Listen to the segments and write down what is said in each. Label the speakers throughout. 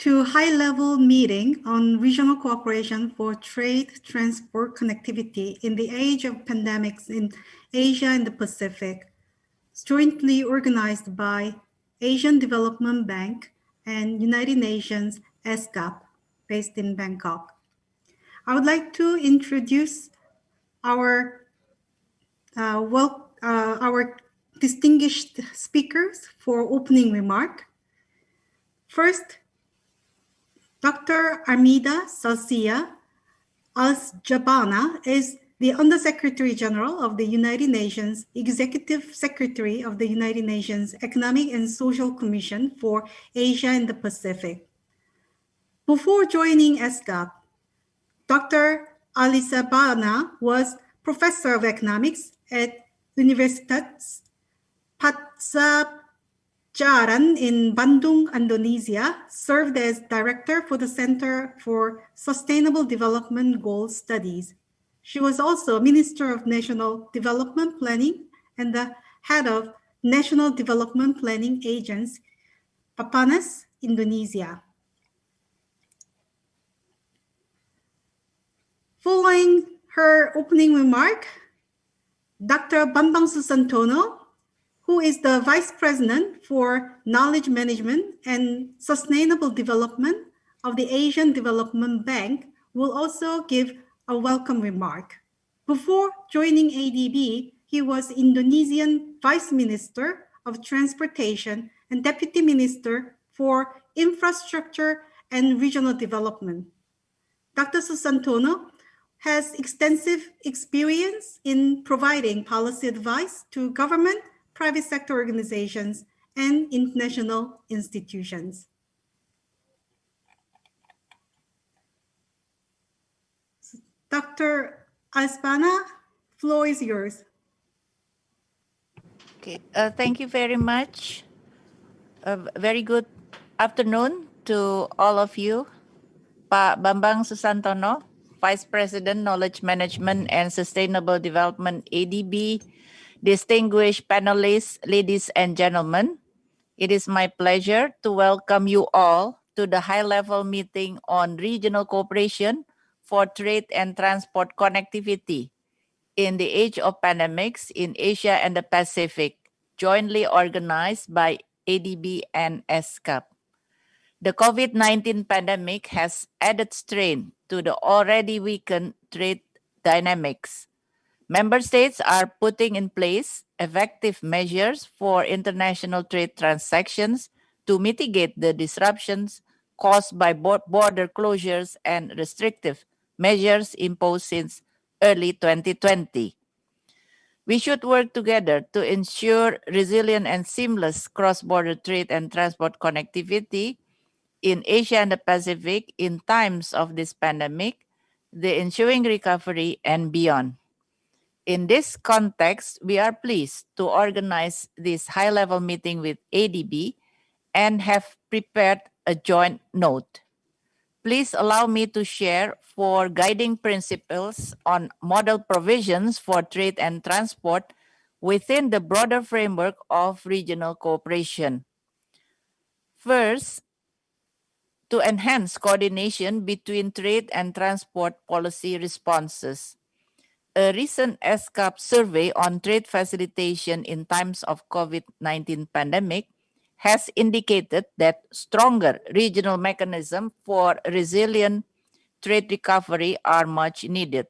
Speaker 1: To high-level meeting on regional cooperation for trade, transport, connectivity in the age of pandemics in Asia and the Pacific, jointly organized by Asian Development Bank and United Nations ESCAP, based in Bangkok. I would like to introduce our our distinguished speakers for opening remark. First, Dr. Armida Salcia Al-Jabana is the Undersecretary General of the United Nations, Executive Secretary of the United Nations Economic and Social Commission for Asia and the Pacific. Before joining ESCAP, Dr. Al-Jabana was Professor of Economics at Universitas Padjadjaran in Bandung, Indonesia, served as Director for the Center for Sustainable Development Goal Studies. She was also Minister of National Development Planning and the head of National Development Planning Agency, Papanas, Indonesia. Following her opening remark, Dr. Bambang Susantono, who is the Vice President for Knowledge Management and Sustainable Development of the Asian Development Bank, will also give a welcome remark. Before joining ADB, he was Indonesian Vice Minister of Transportation and Deputy Minister for Infrastructure and Regional Development. Dr. Susantono has extensive experience in providing policy advice to government, private sector organizations, and international institutions. Dr. Aspana, floor is yours.
Speaker 2: Okay, thank you very much. A very good afternoon to all of you. Pak Bambang Susantono, Vice President, Knowledge Management and Sustainable Development, ADB, distinguished panelists, ladies and gentlemen. It is my pleasure to welcome you all to the high-level meeting on regional cooperation for trade and transport connectivity in the age of pandemics in Asia and the Pacific, jointly organized by ADB and ESCAP. The COVID-19 pandemic has added strain to the already weakened trade dynamics. Member states are putting in place effective measures for international trade transactions to mitigate the disruptions caused by border closures and restrictive measures imposed since early 2020. We should work together to ensure resilient and seamless cross-border trade and transport connectivity in Asia and the Pacific in times of this pandemic, the ensuing recovery, and beyond. In this context, we are pleased to organize this high-level meeting with ADB and have prepared a joint note. Please allow me to share 4 guiding principles on model provisions for trade and transport within the broader framework of regional cooperation. First, to enhance coordination between trade and transport policy responses. A recent ESCAP survey on trade facilitation in times of COVID-19 pandemic has indicated that stronger regional mechanisms for resilient trade recovery are much needed.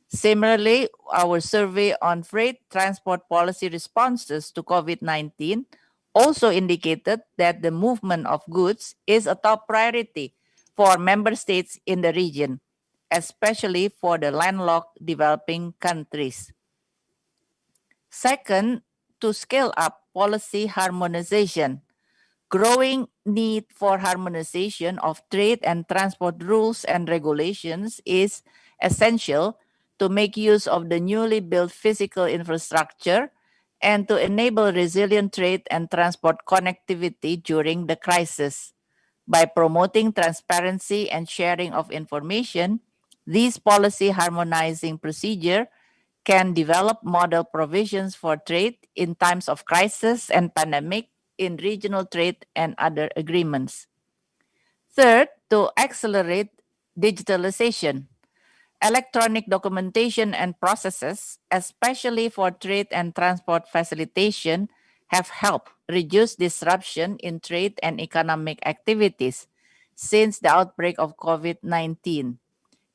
Speaker 2: Similarly, our survey on freight transport policy responses to COVID-19 also indicated that the movement of goods is a top priority for member states in the region, especially for the landlocked developing countries. Second, to scale up policy harmonization. Growing need for harmonization of trade and transport rules and regulations is essential to make use of the newly built physical infrastructure and to enable resilient trade and transport connectivity during the crisis. By promoting transparency and sharing of information, these policy harmonizing procedure can develop model provisions for trade in times of crisis and pandemic in regional trade and other agreements. Third, to accelerate digitalization. Electronic documentation and processes, especially for trade and transport facilitation, have helped reduce disruption in trade and economic activities since the outbreak of COVID 19.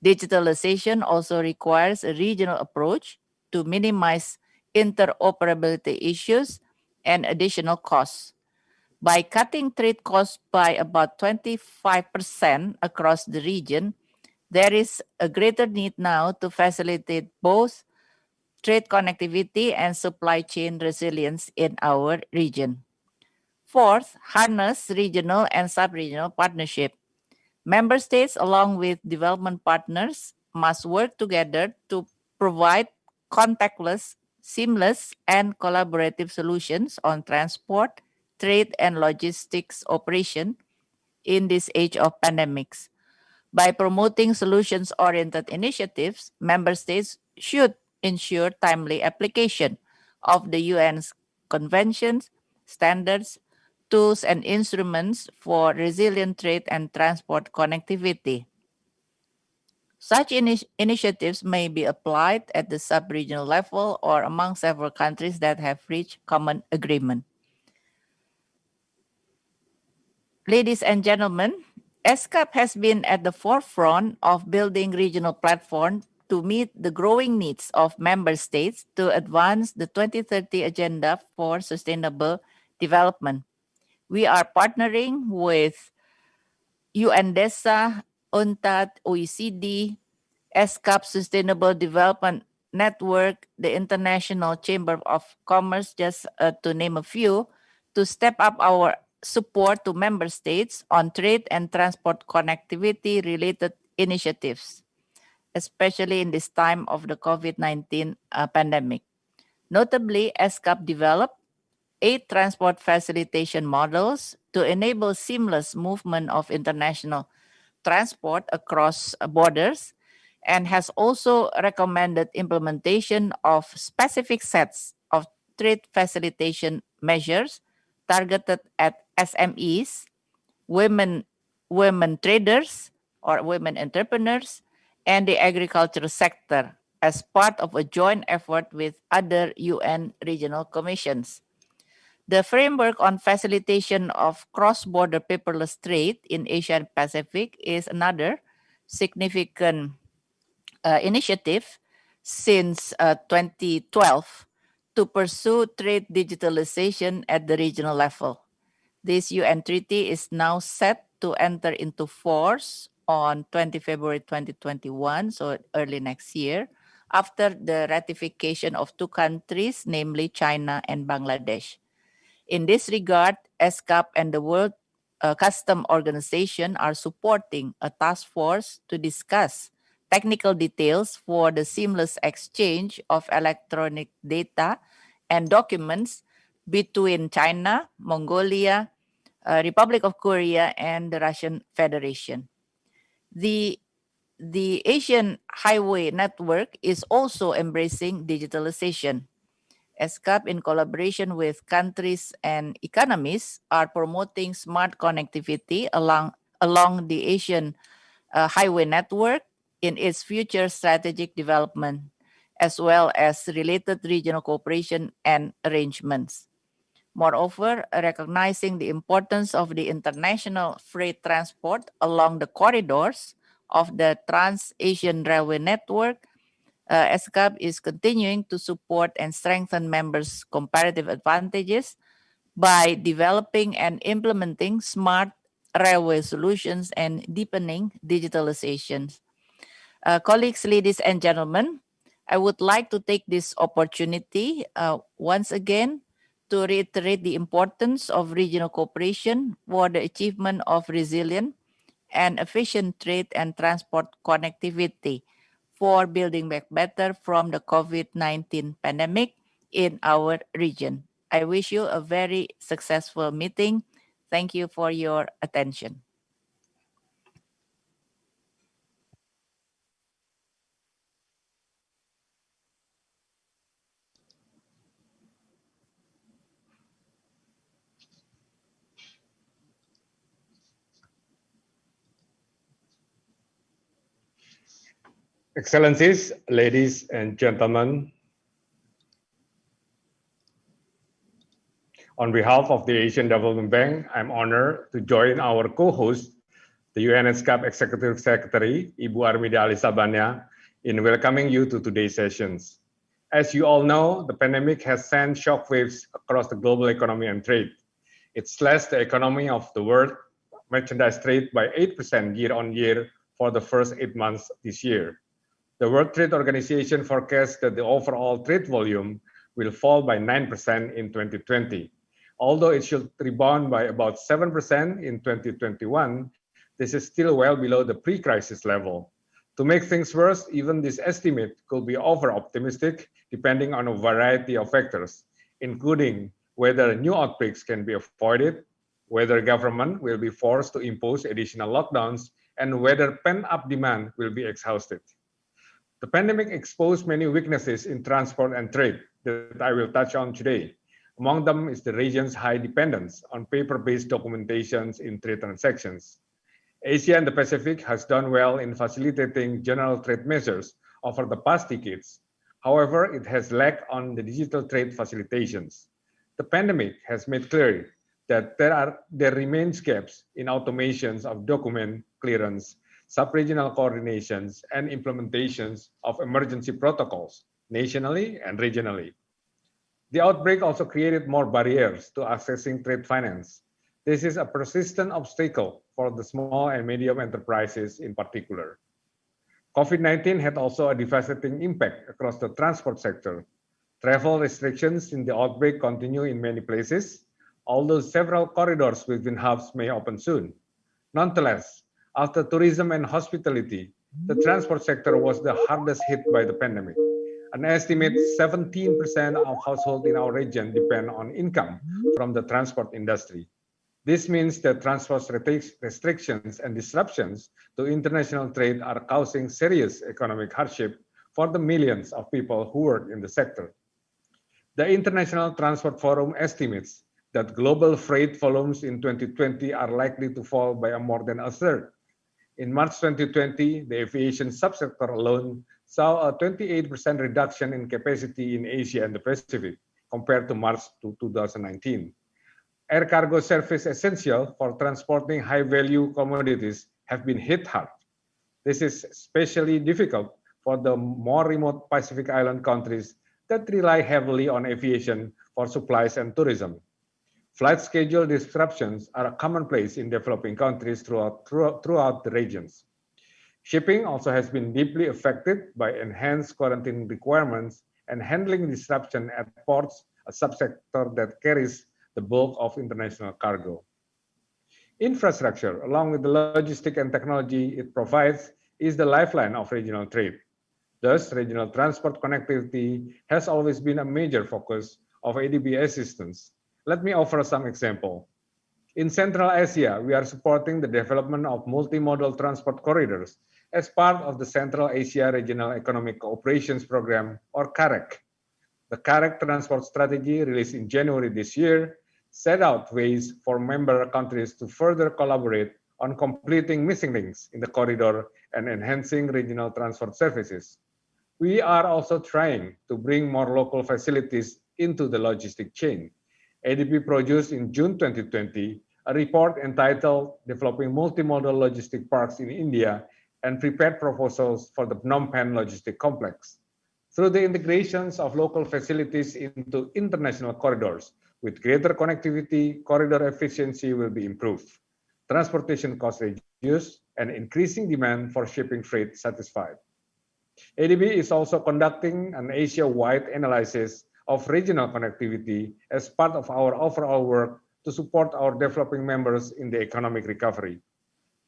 Speaker 2: Digitalization also requires a regional approach to minimize interoperability issues and additional costs. By cutting trade costs by about 25% across the region, there is a greater need now to facilitate both trade connectivity and supply chain resilience in our region. Fourth, harness regional and sub-regional partnership. Member states, along with development partners, must work together to provide contactless, seamless, and collaborative solutions on transport, trade, and logistics operation in this age of pandemics. By promoting solutions oriented initiatives, member states should ensure timely application of the UN's conventions, standards, tools, and instruments for resilient trade and transport connectivity. Such initiatives may be applied at the sub regional level or among several countries that have reached common agreement. Ladies and gentlemen, ESCAP has been at the forefront of building regional platforms to meet the growing needs of member states to advance the 2030 Agenda for Sustainable Development. We are partnering with UNDESA, UNTAD, OECD, ESCAP Sustainable Development Network, the International Chamber of Commerce, just to name a few, to step up our support to member states on trade and transport connectivity related initiatives, especially in this time of the COVID-19 pandemic. Notably, ESCAP developed 8 transport facilitation models to enable seamless movement of international transport across borders and has also recommended implementation of specific sets of trade facilitation measures targeted at SMEs, women women traders or women entrepreneurs, and the agricultural sector as part of a joint effort with other UN regional commissions. The framework on facilitation of cross-border paperless trade in Asia and Pacific is another significant initiative since 2012 to pursue trade digitalization at the regional level. This UN treaty is now set to enter into force on 20 February 2021, so early next year, after the ratification of 2 countries, namely China and Bangladesh. In this regard, ESCAP and the World Custom Organization are supporting a task force to discuss technical details for the seamless exchange of electronic data and documents between China, Mongolia, Republic of Korea, and the Russian Federation. The Asian Highway Network is also embracing digitalization. ESCAP, in collaboration with countries and economies, are promoting smart connectivity along the Asian Highway Network in its future strategic development, as well as related regional cooperation and arrangements. Moreover, recognizing the importance of the international freight transport along the corridors of the Trans-Asian Railway Network, ESCAP is continuing to support and strengthen members' comparative advantages by developing and implementing smart railway solutions and deepening digitalization. Colleagues, ladies and gentlemen, I would like to take this opportunity once again to reiterate the importance of regional cooperation for the achievement of resilient and efficient trade and transport connectivity for building back better from the COVID-19 pandemic in our region. I wish you a very successful meeting. Thank you for your attention.
Speaker 3: Excellencies, ladies and gentlemen, on behalf of the Asian Development Bank, I'm honored to join our co-host, the UN ESCAP Executive Secretary, Ibu Armida Alisabanya, in welcoming you to today's sessions. As you all know, the pandemic has sent shockwaves across the global economy and trade. It slashed the economy of the world merchandise trade by 8% year-on-year for the first 8 months this year. The World Trade Organization forecasts that the overall trade volume will fall by 9% in 2020. Although it should rebound by about 7% in 2021, this is still well below the pre-crisis level. To make things worse, even this estimate could be over-optimistic depending on a variety of factors, including whether new outbreaks can be avoided, whether government will be forced to impose additional lockdowns, and whether pent-up demand will be exhausted. The pandemic exposed many weaknesses in transport and trade that I will touch on today. Among them is the region's high dependence on paper-based documentations in trade transactions. Asia and the Pacific has done well in facilitating general trade measures over the past decades. However, it has lacked on the digital trade facilitations. The pandemic has made clear that there remains gaps in automations of document clearance, sub-regional coordinations, and implementations of emergency protocols, nationally and regionally. The outbreak also created more barriers to accessing trade finance. This is a persistent obstacle for the small and medium enterprises in particular. COVID-19 had also a devastating impact across the transport sector. Travel restrictions in the outbreak continue in many places, although several corridors within hubs may open soon. Nonetheless, after tourism and hospitality, the transport sector was the hardest hit by the pandemic. An estimated 17% of households in our region depend on income from the transport industry. This means that transport restrictions and disruptions to international trade are causing serious economic hardship for the millions of people who work in the sector. The International Transport Forum estimates that global freight volumes in 2020 are likely to fall by more than a third. In March 2020, the aviation subsector alone saw a 28% reduction in capacity in Asia and the Pacific compared to March 2019. Air cargo service essential for transporting high-value commodities have been hit hard. This is especially difficult for the more remote Pacific Island countries that rely heavily on aviation for supplies and tourism. Flight schedule disruptions are a commonplace in developing countries throughout the regions. Shipping also has been deeply affected by enhanced quarantine requirements and handling disruption at ports, a subsector that carries the bulk of international cargo. Infrastructure, along with the logistic and technology it provides, is the lifeline of regional trade. Thus, regional transport connectivity has always been a major focus of ADB assistance. Let me offer some example. In Central Asia, we are supporting the development of multimodal transport corridors as part of the Central Asia Regional Economic Cooperations Program, or CAREC. The CAREC transport strategy, released in January this year, set out ways for member countries to further collaborate on completing missing links in the corridor and enhancing regional transport services. We are also trying to bring more local facilities into the logistic chain. ADB produced in June 2020 a report entitled Developing Multimodal Logistic Parks in India and prepared proposals for the Phnom Penh Logistic Complex. Through the integrations of local facilities into international corridors, with greater connectivity, corridor efficiency will be improved, transportation costs reduced, and increasing demand for shipping freight satisfied. ADB is also conducting an Asia-wide analysis of regional connectivity as part of our overall work to support our developing members in the economic recovery.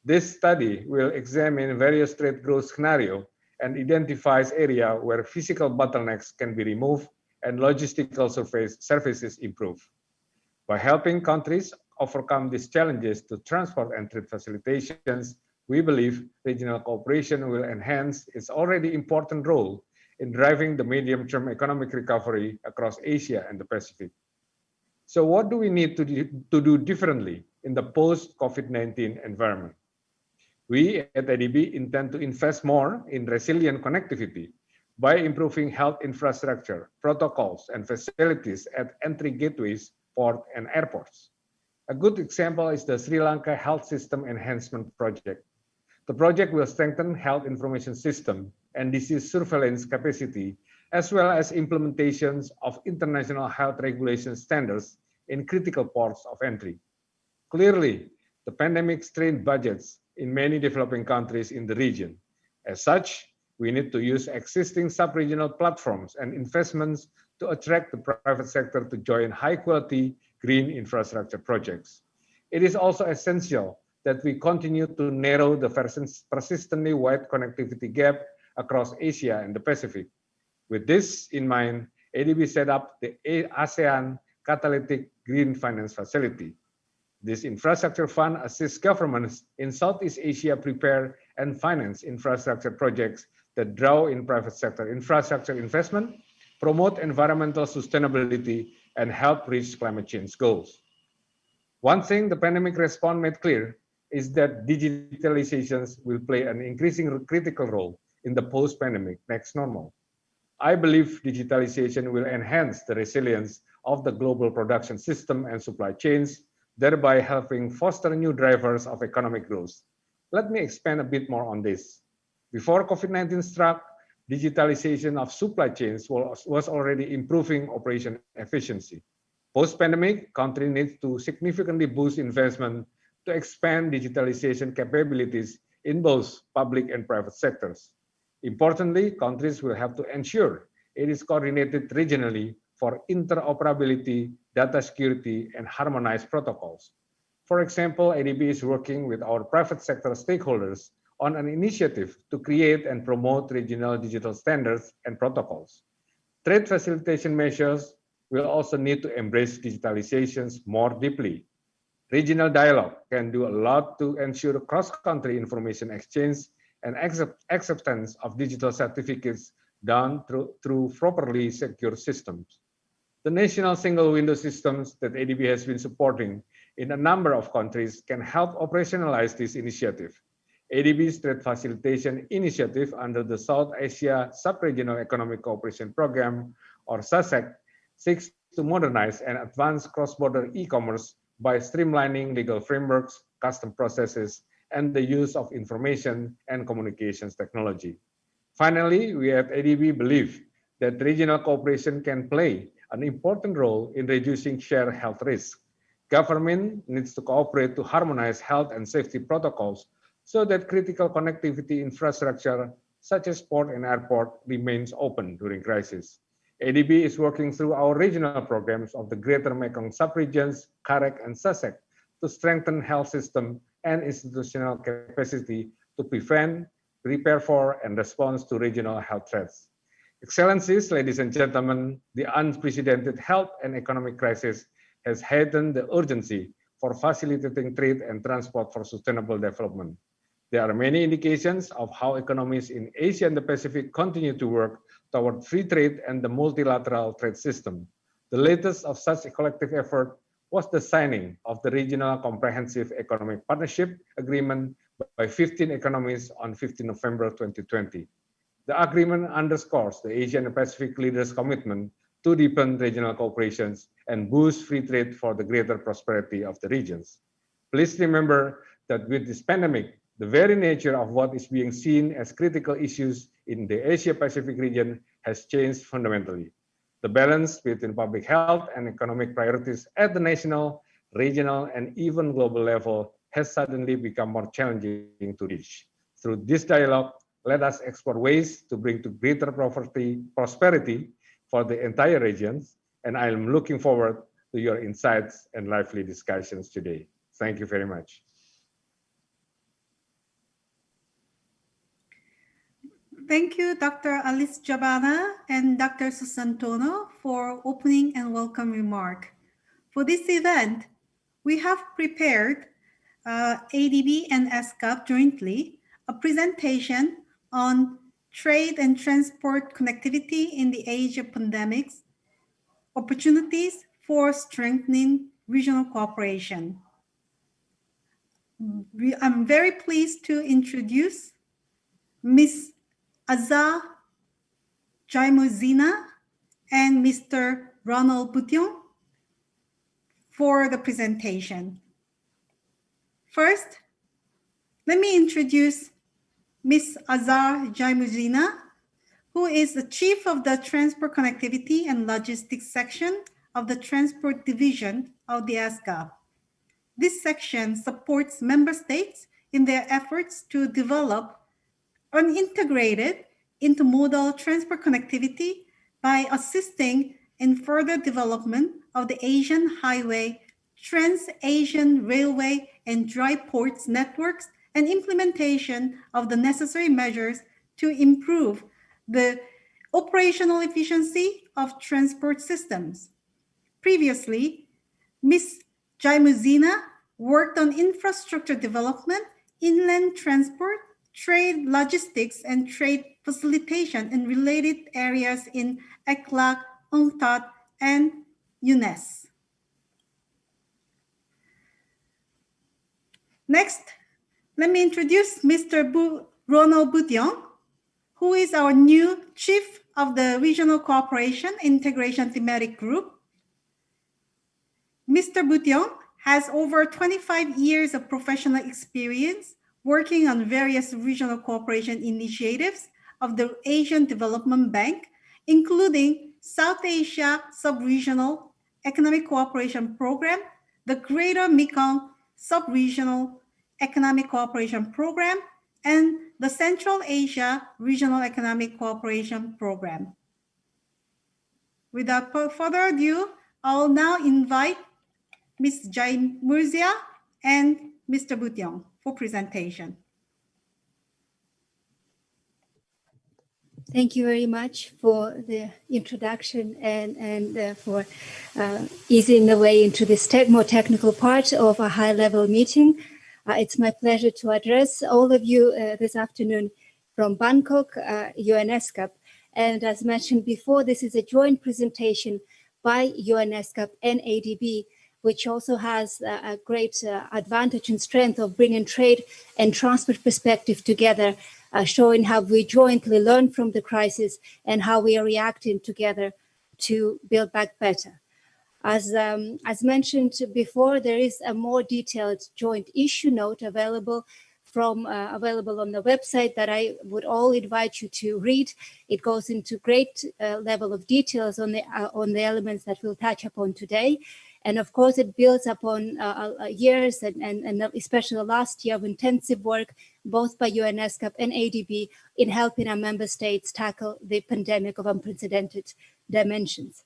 Speaker 3: This study will examine various trade growth scenarios and identifies areas where physical bottlenecks can be removed and logistical services improved. By helping countries overcome these challenges to transport and trade facilitations, we believe regional cooperation will enhance its already important role in driving the medium-term economic recovery across Asia and the Pacific. So what do we need to do differently in the post-COVID-19 environment? We at ADB intend to invest more in resilient connectivity by improving health infrastructure, protocols, and facilities at entry gateways, ports, and airports. A good example is the Sri Lanka Health System Enhancement Project. The project will strengthen health information system and disease surveillance capacity, as well as implementations of international health regulation standards in critical ports of entry. Clearly, the pandemic strained budgets in many developing countries in the region. As such, we need to use existing sub-regional platforms and investments to attract the private sector to join high-quality green infrastructure projects. It is also essential that we continue to narrow the persistently wide connectivity gap across Asia and the Pacific. With this in mind, ADB set up the ASEAN Catalytic Green Finance Facility. This infrastructure fund assists governments in Southeast Asia prepare and finance infrastructure projects that draw in private sector infrastructure investment, promote environmental sustainability, and help reach climate change goals. One thing the pandemic response made clear is that digitalizations will play an increasing critical role in the post-pandemic next normal. I believe digitalization will enhance the resilience of the global production system and supply chains, thereby helping foster new drivers of economic growth. Let me expand a bit more on this. Before COVID-19 struck, digitalization of supply chains was already improving operation efficiency. Post-pandemic, countries need to significantly boost investment to expand digitalization capabilities in both public and private sectors. Importantly, countries will have to ensure it is coordinated regionally for interoperability, data security, and harmonized protocols. For example, ADB is working with our private sector stakeholders on an initiative to create and promote regional digital standards and protocols. Trade facilitation measures will also need to embrace digitalizations more deeply. Regional dialogue can do a lot to ensure cross-country information exchange and acceptance of digital certificates done through properly secure systems. The national single window systems that ADB has been supporting in a number of countries can help operationalize this initiative. ADB's Trade Facilitation Initiative under the South Asia Sub-Regional Economic Cooperation Program, or SASEC, seeks to modernize and advance cross-border e-commerce by streamlining legal frameworks, custom processes, and the use of information and communications technology. Finally, we at ADB believe that regional cooperation can play an important role in reducing shared health risk. Government needs to cooperate to harmonize health and safety protocols so that critical connectivity infrastructure, such as port and airport, remains open during crisis. ADB is working through our regional programs of the Greater Mekong Subregions, CAREC, and SASEC to strengthen health system and institutional capacity to prevent, prepare for, and respond to regional health threats. Excellencies, ladies and gentlemen, the unprecedented health and economic crisis has heightened the urgency for facilitating trade and transport for sustainable development. There are many indications of how economies in Asia and the Pacific continue to work toward free trade and the multilateral trade system. The latest of such a collective effort was the signing of the Regional Comprehensive Economic Partnership Agreement by 15 economies on 15 November 2020. The agreement underscores the Asian and Pacific leaders' commitment to deepen regional cooperations and boost free trade for the greater prosperity of the regions. Please remember that with this pandemic, the very nature of what is being seen as critical issues in the Asia-Pacific region has changed fundamentally. The balance between public health and economic priorities at the national, regional, and even global level has suddenly become more challenging to reach. Through this dialogue, let us explore ways to bring to greater prosperity for the entire region, and I am looking forward to your insights and lively discussions today. Thank you very much.
Speaker 1: Thank you, Dr. Alice Jabana and Dr. Susantono for opening and welcome remark. For this event, we have prepared ADB and ESCAP jointly a presentation on trade and transport connectivity in the age of pandemics, opportunities for strengthening regional cooperation. I'm very pleased to introduce Ms. Azza Jaimuzina and Mr. Ronald Bution for the presentation. First, let me introduce Ms. Azar Jaimuzina, who is the Chief of the Transport Connectivity and Logistics Section of the Transport Division of the ESCAP. This section supports member states in their efforts to develop an integrated intermodal transport connectivity by assisting in further development of the Asian Highway, Trans-Asian Railway, and dry ports networks and implementation of the necessary measures to improve the operational efficiency of transport systems. Previously, Ms. Jaimuzina worked on infrastructure development, inland transport, trade logistics, and trade facilitation in related areas in ECLAC, UNCTAD, and UNES. Next, let me introduce Mr. Ronald Bution, who is our new Chief of the Regional Cooperation Integration Thematic Group. Mr. Bution has over 25 years of professional experience working on various regional cooperation initiatives of the Asian Development Bank, including South Asia Sub-Regional Economic Cooperation Program, the Greater Mekong Sub-Regional Economic Cooperation Program, and the Central Asia Regional Economic Cooperation Program. Without further ado, I'll now invite Ms. Jaimuzia and Mr. Bution for presentation.
Speaker 4: Thank you very much for the introduction and for easing the way into this more technical part of a high-level meeting. It's my pleasure to address all of you this afternoon from Bangkok, ESCAP. And as mentioned before, this is a joint presentation by ESCAP and ADB, which also has a great advantage and strength of bringing trade and transport perspective together, showing how we jointly learn from the crisis and how we are reacting together to build back better. As mentioned before, there is a more detailed joint issue note available on the website that I would all invite you to read. It goes into great level of details on the elements that we'll touch upon today. And of course, it builds upon years and especially the last year of intensive work, both by ESCAP and ADB, in helping our member states tackle the pandemic of unprecedented dimensions.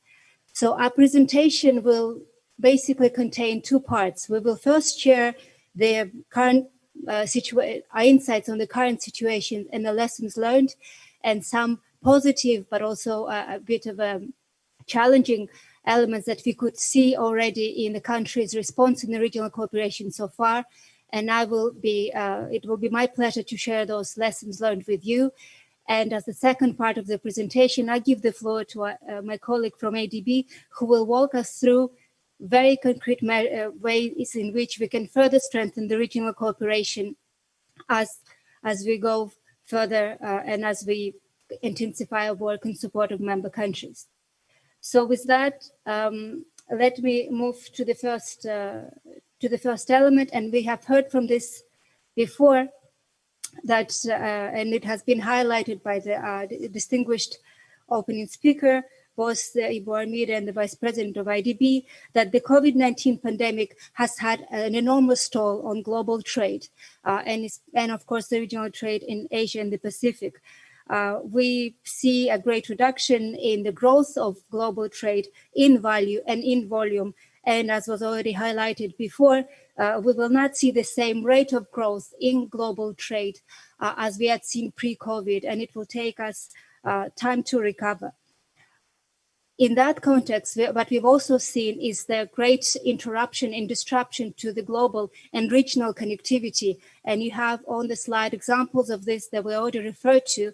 Speaker 4: So our presentation will basically contain two parts. We will first share the current our insights on the current situation and the lessons learned, and some positive but also a bit of challenging elements that we could see already in the country's response in the regional cooperation so far. And it will be my pleasure to share those lessons learned with you. And as the second part of the presentation, I give the floor to my colleague from ADB, who will walk us through very concrete ways in which we can further strengthen the regional cooperation as we go further and as we intensify our work in support of member countries. So with that, let me move to the first element, and we have heard from this before that, and it has been highlighted by the distinguished opening speaker, both Ibu Armida and the Vice President of IDB, that the COVID-19 pandemic has had an enormous toll on global trade and of course the regional trade in Asia and the Pacific. we see a great reduction in the growth of global trade in value and in volume. And as was already highlighted before, we will not see the same rate of growth in global trade as we had seen pre-COVID, and it will take us time to recover. In that context, what we've also seen is the great interruption and disruption to the global and regional connectivity. And you have on the slide examples of this that were already referred to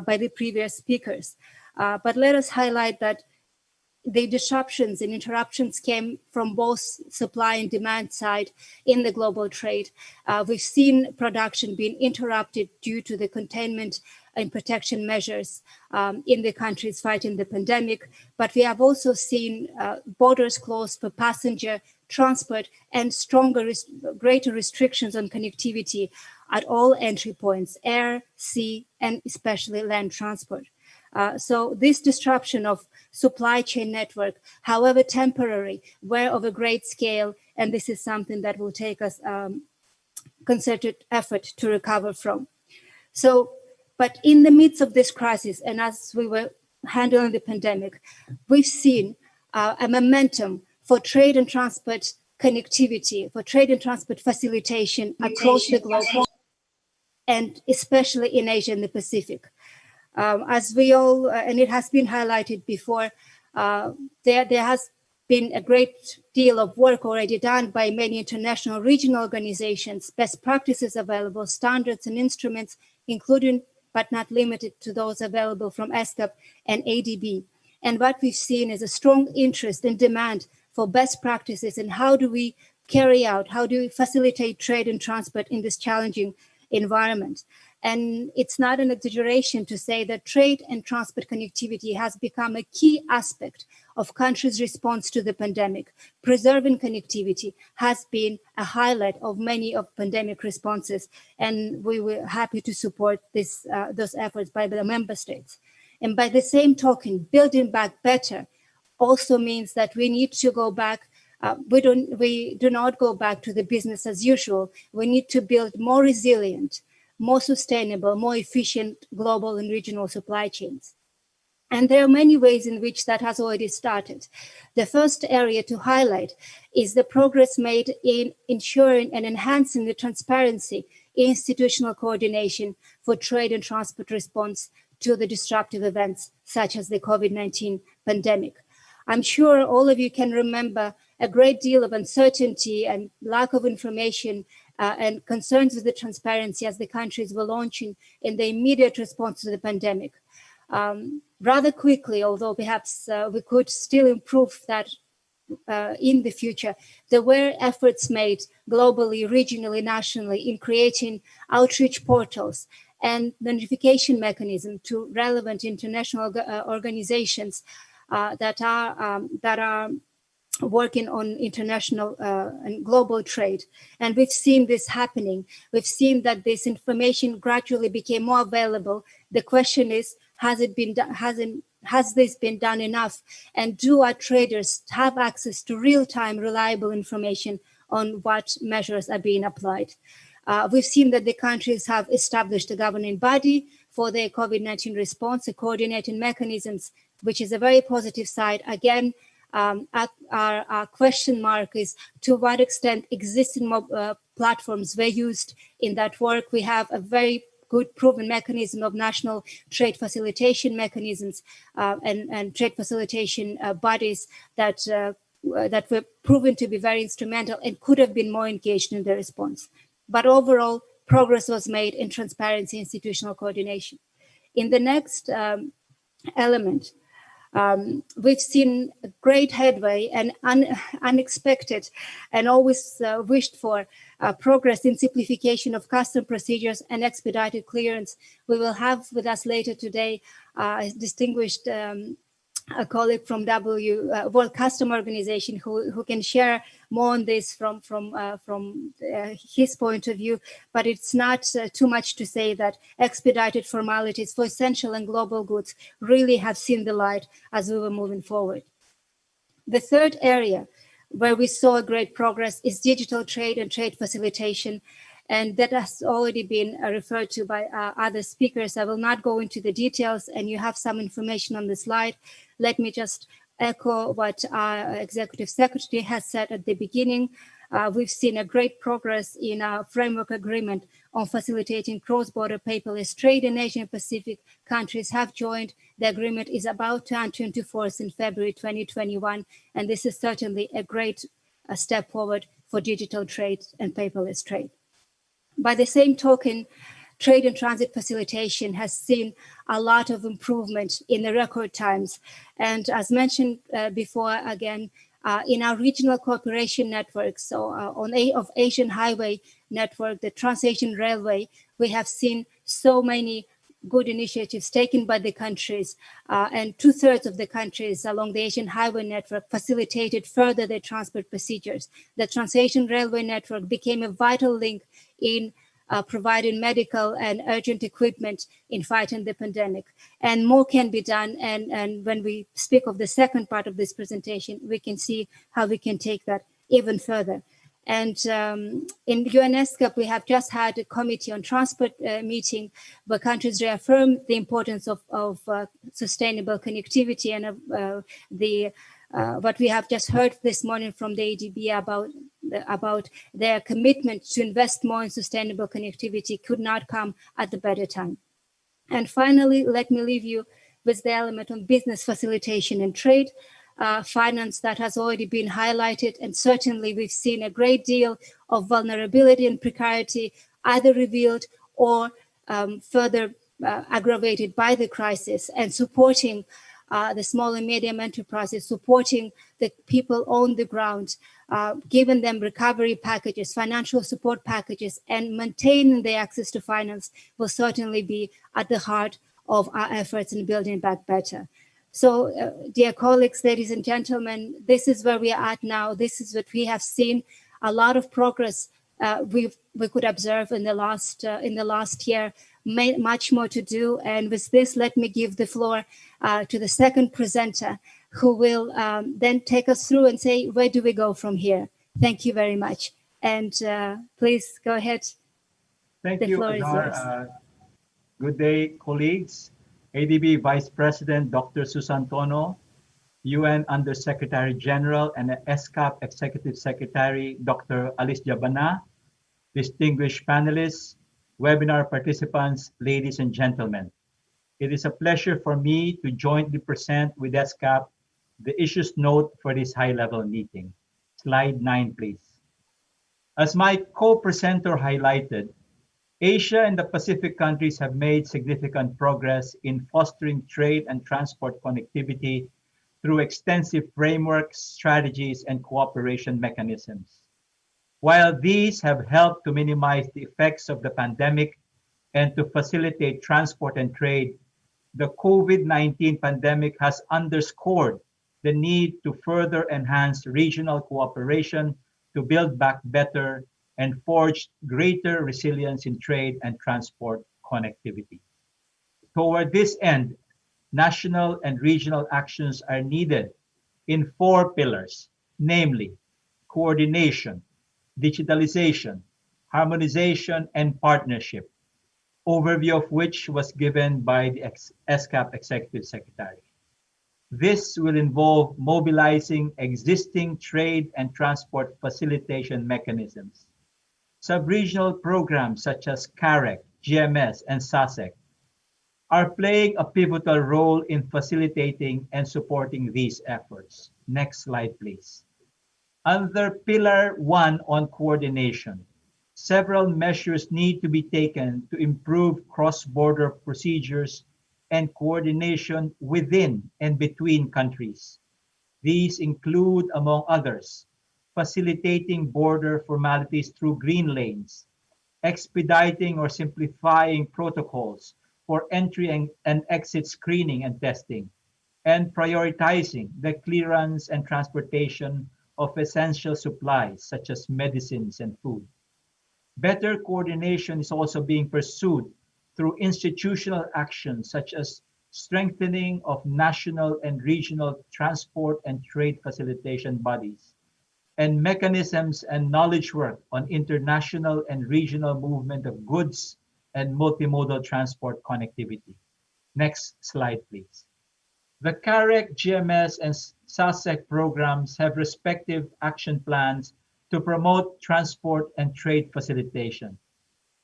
Speaker 4: by the previous speakers. But let us highlight that the disruptions and interruptions came from both supply and demand side in the global trade. We've seen production being interrupted due to the containment and protection measures in the countries fighting the pandemic. But we have also seen borders closed for passenger transport and greater restrictions on connectivity at all entry points, air, sea, and especially land transport. So this disruption of supply chain network, however temporary, were of a great scale, and this is something that will take us concerted effort to recover from. So, but in the midst of this crisis, and as we were handling the pandemic, we've seen a momentum for trade and transport connectivity, for trade and transport facilitation across the globe, and especially in Asia and the Pacific. As we all, and it has been highlighted before, there has been a great deal of work already done by many international regional organizations, best practices available, standards and instruments, including but not limited to those available from ESCAP and ADB. And what we've seen is a strong interest and demand for best practices and how do we carry out, how do we facilitate trade and transport in this challenging environment. And it's not an exaggeration to say that trade and transport connectivity has become a key aspect of countries' response to the pandemic. Preserving connectivity has been a highlight of many of pandemic responses, and we were happy to support those efforts by the member states. And by the same token, building back better also means that we need to go back. We do not go back to the business as usual. We need to build more resilient, more sustainable, more efficient global and regional supply chains. And there are many ways in which that has already started. The first area to highlight is the progress made in ensuring and enhancing the transparency, institutional coordination for trade and transport response to the disruptive events such as the COVID-19 pandemic. I'm sure all of you can remember a great deal of uncertainty and lack of information and concerns with the transparency as the countries were launching in the immediate response to the pandemic. Rather quickly, although perhaps we could still improve that in the future, there were efforts made globally, regionally, nationally in creating outreach portals and notification mechanism to relevant international organizations that are working on international and global trade. And we've seen this happening. We've seen that this information gradually became more available. The question is, has this been done enough? And do our traders have access to real-time, reliable information on what measures are being applied? We've seen that the countries have established a governing body for their COVID-19 response, a coordinating mechanisms, which is a very positive side. Again, our question mark is to what extent existing platforms were used in that work. We have a very good proven mechanism of national trade facilitation mechanisms and trade facilitation bodies that were proven to be very instrumental and could have been more engaged in the response. But overall, progress was made in transparency, institutional coordination. In the next element, we've seen great headway and unexpected and always wished for progress in simplification of custom procedures and expedited clearance. We will have with us later today a distinguished a colleague from World Customs Organization who can share more on this from his point of view. But it's not too much to say that expedited formalities for essential and global goods really have seen the light as we were moving forward. The third area where we saw great progress is digital trade and trade facilitation. And that has already been referred to by other speakers. I will not go into the details, and you have some information on the slide. Let me just echo what our Executive Secretary has said at the beginning. We've seen a great progress in our framework agreement on facilitating cross-border paperless trade in Asian Pacific. Countries have joined. The agreement is about to enter into force in February 2021, and this is certainly a great step forward for digital trade and paperless trade. By the same token, trade and transit facilitation has seen a lot of improvement in the record times. And as mentioned before, again, in our regional cooperation network, so of Asian Highway Network, the Trans-Asian Railway, we have seen so many good initiatives taken by the countries, and 2/3 of the countries along the Asian Highway Network facilitated further their transport procedures. The Trans-Asian Railway Network became a vital link in providing medical and urgent equipment in fighting the pandemic. And more can be done. And when we speak of the second part of this presentation, we can see how we can take that even further. And in ESCAP, we have just had a committee on transport meeting where countries reaffirm the importance of sustainable connectivity and what we have just heard this morning from the ADB about their commitment to invest more in sustainable connectivity could not come at a better time. And finally, let me leave you with the element on business facilitation and trade. Finance that has already been highlighted, and certainly we've seen a great deal of vulnerability and precarity either revealed or further aggravated by the crisis, and supporting the small and medium enterprises, supporting the people on the ground, giving them recovery packages, financial support packages, and maintaining their access to finance will certainly be at the heart of our efforts in building back better. So, dear colleagues, ladies and gentlemen, this is where we are at now. This is what we have seen. A lot of progress we could observe in the last year. Much more to do. And with this, let me give the floor to the second presenter, who will then take us through and say, where do we go from here? Thank you very much. And please go ahead.
Speaker 5: Thank
Speaker 4: the
Speaker 5: you,
Speaker 4: floor is yours.
Speaker 5: Good day, colleagues. ADB Vice President Dr. Susan Tono, UN Undersecretary General and ESCAP Executive Secretary Dr. Alice Jabana, distinguished panelists, webinar participants, ladies and gentlemen. It is a pleasure for me to jointly present with ESCAP the issues note for this high-level meeting. Slide 9, please. As my co-presenter highlighted, Asia and the Pacific countries have made significant progress in fostering trade and transport connectivity through extensive frameworks, strategies, and cooperation mechanisms. While these have helped to minimize the effects of the pandemic and to facilitate transport and trade, the COVID-19 pandemic has underscored the need to further enhance regional cooperation to build back better and forge greater resilience in trade and transport connectivity. Toward this end, national and regional actions are needed in 4 pillars, namely coordination, digitalization, harmonization, and partnership, overview of which was given by the ESCAP Executive Secretary. This will involve mobilizing existing trade and transport facilitation mechanisms. Sub-regional programs such as CAREC, GMS, and SASEC are playing a pivotal role in facilitating and supporting these efforts. Next slide, please. Under Pillar 1 on coordination, several measures need to be taken to improve cross-border procedures and coordination within and between countries. These include, among others, facilitating border formalities through green lanes, expediting or simplifying protocols for entry and exit screening and testing, and prioritizing the clearance and transportation of essential supplies such as medicines and food. Better coordination is also being pursued through institutional actions such as strengthening of national and regional transport and trade facilitation bodies, and mechanisms and knowledge work on international and regional movement of goods and multimodal transport connectivity. Next slide, please. The CAREC, GMS, and SASEC programs have respective action plans to promote transport and trade facilitation.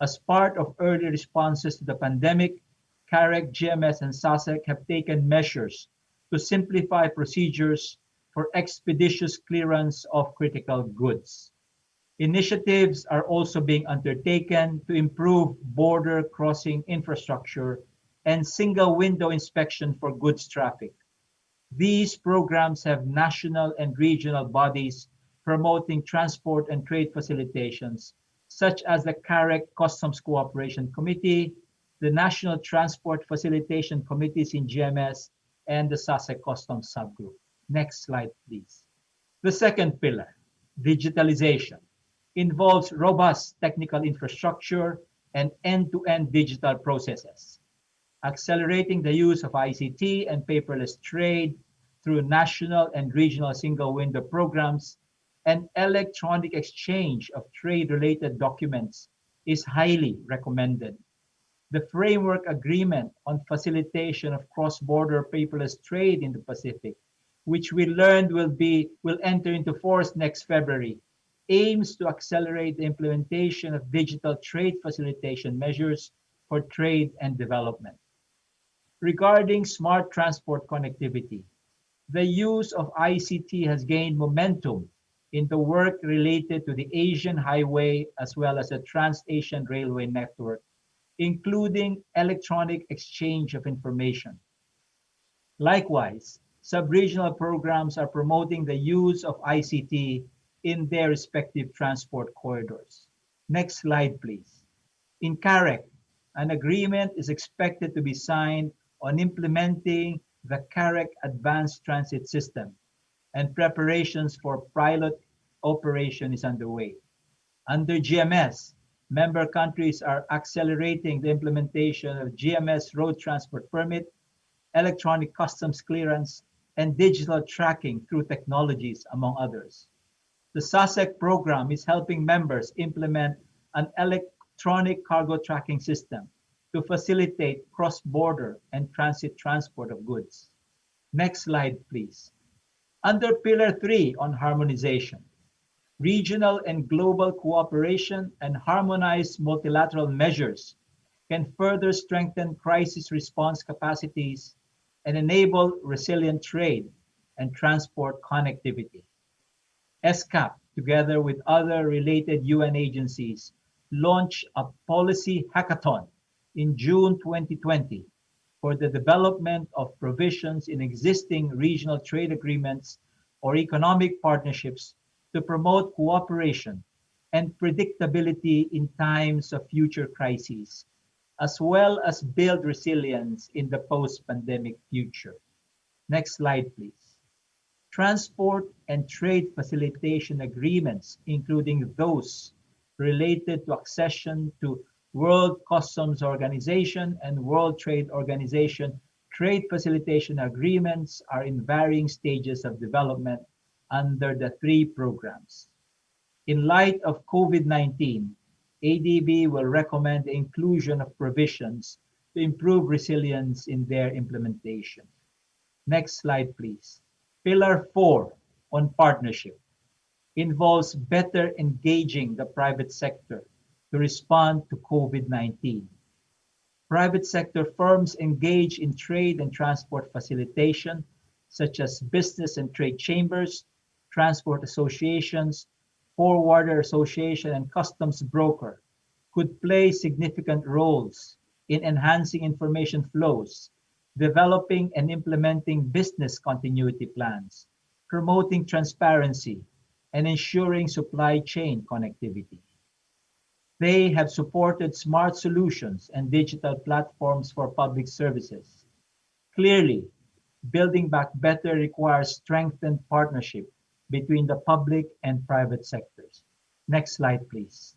Speaker 5: As part of early responses to the pandemic, CAREC, GMS, and SASEC have taken measures to simplify procedures for expeditious clearance of critical goods. Initiatives are also being undertaken to improve border crossing infrastructure and single window inspection for goods traffic. These programs have national and regional bodies promoting transport and trade facilitations, such as the CAREC Customs Cooperation Committee, the National Transport Facilitation Committees in GMS, and the SASEC Customs Subgroup. Next slide, please. The second pillar, digitalization, involves robust technical infrastructure and end-to-end digital processes, accelerating the use of ICT and paperless trade through national and regional single window programs, and electronic exchange of trade-related documents is highly recommended. The Framework Agreement on Facilitation of Cross-Border Paperless Trade in the Pacific, which we learned will enter into force next February, aims to accelerate the implementation of digital trade facilitation measures for trade and development. Regarding smart transport connectivity, the use of ICT has gained momentum in the work related to the Asian Highway as well as the Trans-Asian Railway Network, including electronic exchange of information. Likewise, sub-regional programs are promoting the use of ICT in their respective transport corridors. Next slide, please. In CAREC, an agreement is expected to be signed on implementing the CAREC Advanced Transit System, and preparations for pilot operation is underway. Under GMS, member countries are accelerating the implementation of GMS road transport permit, electronic customs clearance, and digital tracking through technologies, among others. The SASEC program is helping members implement an electronic cargo tracking system to facilitate cross-border and transit transport of goods. Next slide, please. Under Pillar 3 on harmonization, regional and global cooperation and harmonized multilateral measures can further strengthen crisis response capacities and enable resilient trade and transport connectivity. ESCAP, together with other related UN agencies, launched a policy hackathon in June 2020 for the development of provisions in existing regional trade agreements or economic partnerships to promote cooperation and predictability in times of future crises, as well as build resilience in the post-pandemic future. Next slide, please. Transport and trade facilitation agreements, including those related to accession to World Customs Organization and World Trade Organization trade facilitation agreements, are in varying stages of development under the three programs. In light of COVID-19, ADB will recommend the inclusion of provisions to improve resilience in their implementation. Next slide, please. Pillar 4 on partnership involves better engaging the private sector to respond to COVID-19. Private sector firms engage in trade and transport facilitation, such as business and trade chambers, transport associations, forwarder association, and customs broker, could play significant roles in enhancing information flows, developing and implementing business continuity plans, promoting transparency, and ensuring supply chain connectivity. They have supported smart solutions and digital platforms for public services. Clearly, building back better requires strengthened partnership between the public and private sectors. Next slide, please.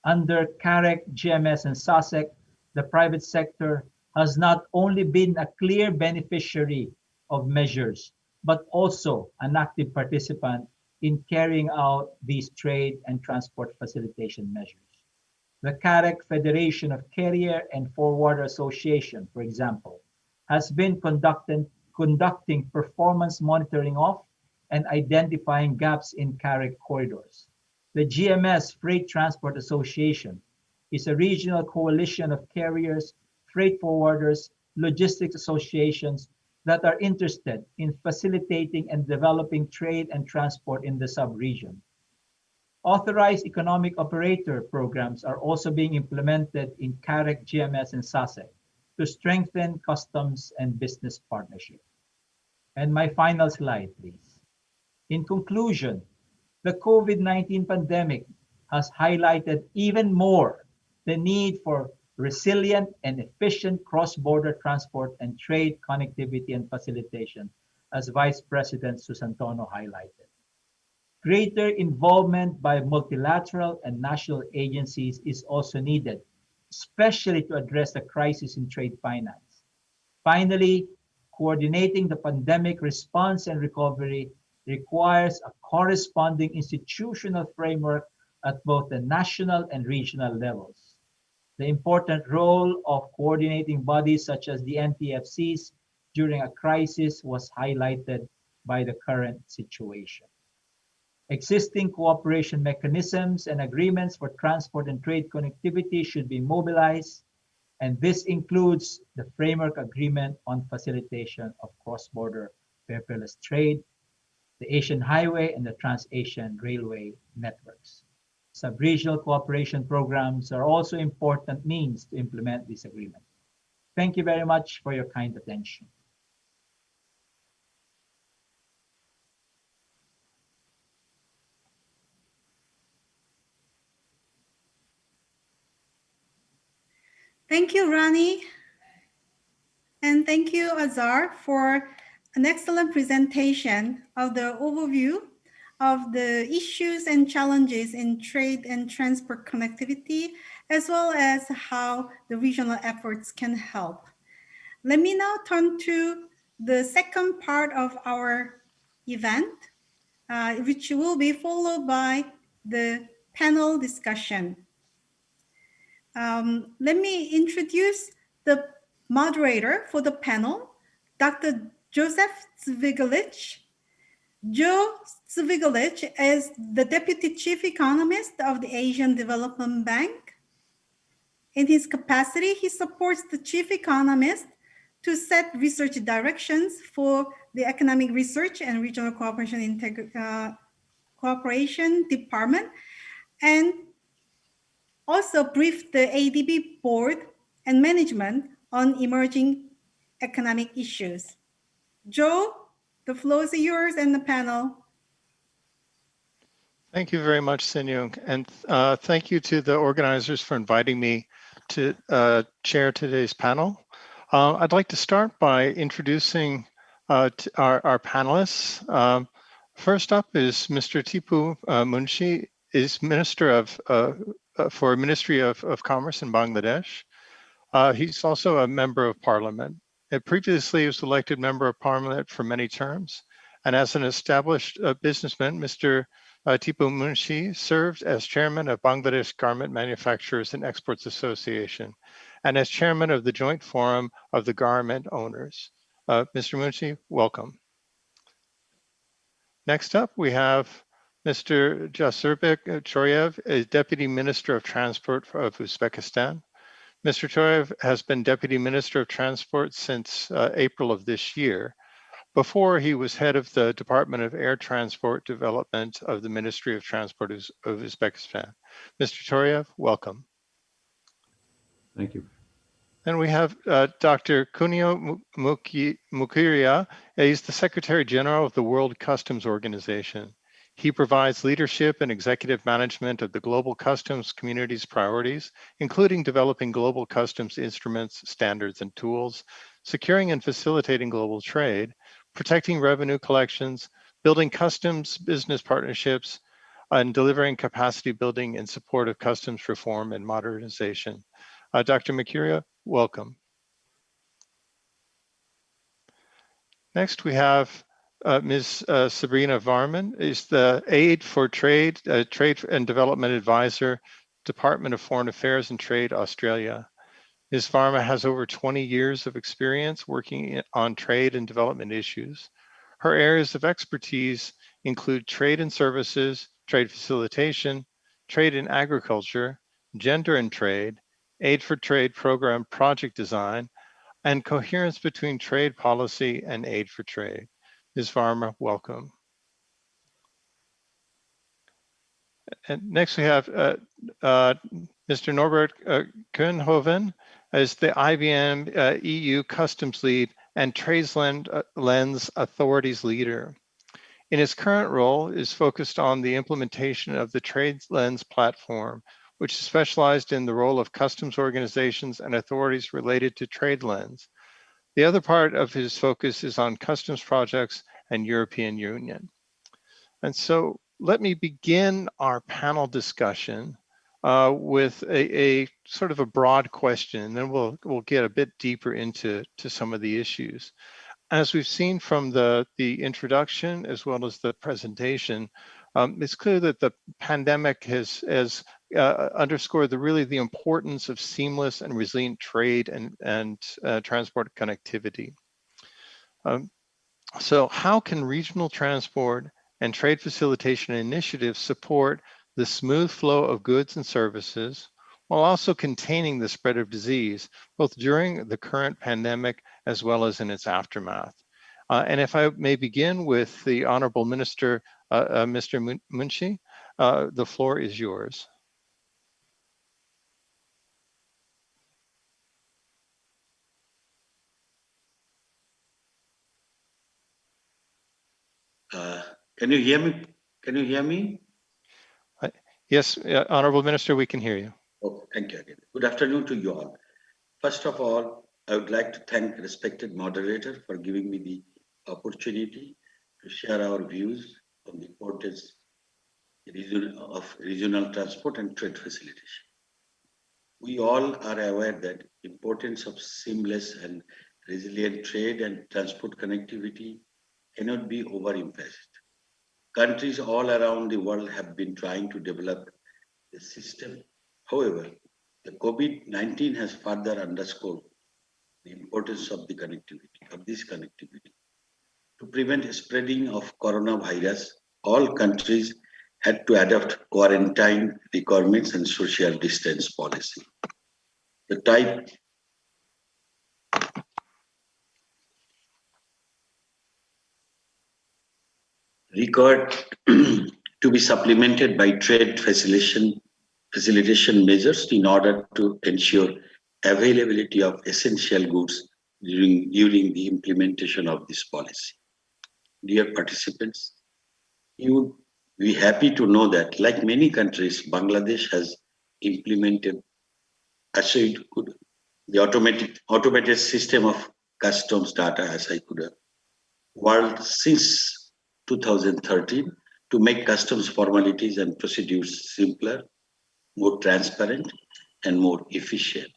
Speaker 5: Under CAREC, GMS, and SASEC, the private sector has not only been a clear beneficiary of measures, but also an active participant in carrying out these trade and transport facilitation measures. The CAREC Federation of Carrier and Forwarder Association, for example, has been conducting performance monitoring of and identifying gaps in CAREC corridors. The GMS Freight Transport Association is a regional coalition of carriers, freight forwarders, logistics associations that are interested in facilitating and developing trade and transport in the sub-region. Authorized economic operator programs are also being implemented in CAREC, GMS, and SASEC to strengthen customs and business partnership. And my final slide, please. In conclusion, the COVID-19 pandemic has highlighted even more the need for resilient and efficient cross-border transport and trade connectivity and facilitation, as Vice President Susantono highlighted. Greater involvement by multilateral and national agencies is also needed, especially to address the crisis in trade finance. Finally, coordinating the pandemic response and recovery requires a corresponding institutional framework at both the national and regional levels. The important role of coordinating bodies such as the NTFCs during a crisis was highlighted by the current situation. Existing cooperation mechanisms and agreements for transport and trade connectivity should be mobilized, and this includes the Framework Agreement on Facilitation of Cross-Border Paperless Trade, the Asian Highway, and the Trans-Asian Railway networks. Sub-regional cooperation programs are also important means to implement this agreement. Thank you very much for your kind attention.
Speaker 1: Thank you, Rani. And thank you, Azar, for an excellent presentation of the overview of the issues and challenges in trade and transport connectivity, as well as how the regional efforts can help. Let me now turn to the second part of our event, which will be followed by the panel discussion. Let me introduce the moderator for the panel, Dr. Joseph Cvigelich. Joe Cvigelich is the Deputy Chief Economist of the Asian Development Bank. In his capacity, he supports the Chief Economist to set research directions for the Economic Research and Regional Cooperation Department, and also brief the ADB board and management on emerging economic issues. Joe, the floor is yours and the panel.
Speaker 6: Thank you very much, Senyung, and thank you to the organizers for inviting me to chair today's panel. I'd like to start by introducing our panelists. First up is Mr. Tipu Munshi, is Minister for Ministry of Commerce in Bangladesh. He's also a member of Parliament. Previously, he was elected member of Parliament for many terms, and as an established businessman, Mr. Tipu Munshi served as chairman of Bangladesh Garment Manufacturers and Exports Association, and as chairman of the Joint Forum of the Garment Owners. Mr. Munshi, welcome. Next up, we have Mr. Jasurbek Choryev, a Deputy Minister of Transport of Uzbekistan. Mr. Choryev has been Deputy Minister of Transport since April of this year. Before, he was head of the Department of Air Transport Development of the Ministry of Transport of Uzbekistan. Mr. Choryev, welcome.
Speaker 7: Thank you.
Speaker 6: And we have Dr. Kunio Mukiria. He's the Secretary General of the World Customs Organization. He provides leadership and executive management of the global customs community's priorities, including developing global customs instruments, standards, and tools, securing and facilitating global trade, protecting revenue collections, building customs business partnerships, and delivering capacity building in support of customs reform and modernization. Dr. Mukiria, welcome. Next, we have Ms. Sabrina Varman is the Aid for Trade, Trade and Development Advisor, Department of Foreign Affairs and Trade, Australia. Ms. Varma has over 20 years of experience working on trade and development issues. Her areas of expertise include trade and services, trade facilitation, trade and agriculture, gender and trade, aid for trade program project design, and coherence between trade policy and aid for trade. Ms. Varma, welcome. And next we have Mr. Norbert Kuhnhoven as the IBM EU Customs Lead and Tradeslands Authorities Leader. In his current role is focused on the implementation of the Tradeslands platform, which is specialized in the role of customs organizations and authorities related to Tradeslands. The other part of his focus is on customs projects and European Union. And so let me begin our panel discussion with a sort of a broad question, and then we'll get a bit deeper into some of the issues. As we've seen from the introduction as well as the presentation, it's clear that the pandemic has underscored the importance of seamless and resilient trade and transport connectivity. So how can regional transport and trade facilitation initiatives support the smooth flow of goods and services while also containing the spread of disease, both during the current pandemic as well as in its aftermath? And if I may begin with the Honorable Minister, Mr. Munshi, the floor is yours.
Speaker 8: Can you hear me? Can you hear me?
Speaker 6: Yes, Honorable Minister, we can hear you.
Speaker 8: Oh, thank you again. Good afternoon to you all. First of all, I would like to thank respected moderator for giving me the opportunity to share our views on the importance of regional transport and trade facilitation. We all are aware that importance of seamless and resilient trade and transport connectivity cannot be overemphasized. Countries all around the world have been trying to develop the system. However, the COVID-19 has further underscored the importance of this connectivity. To prevent spreading of coronavirus, all countries had to adopt quarantine requirements and social distance policy. The type required to be supplemented by trade facilitation measures in order to ensure availability of essential goods during the implementation of this policy. Dear participants, you would be happy to know that, like many countries, Bangladesh has implemented the automated system of customs data, as I could have world since 2013 to make customs formalities and procedures simpler, more transparent, and more efficient.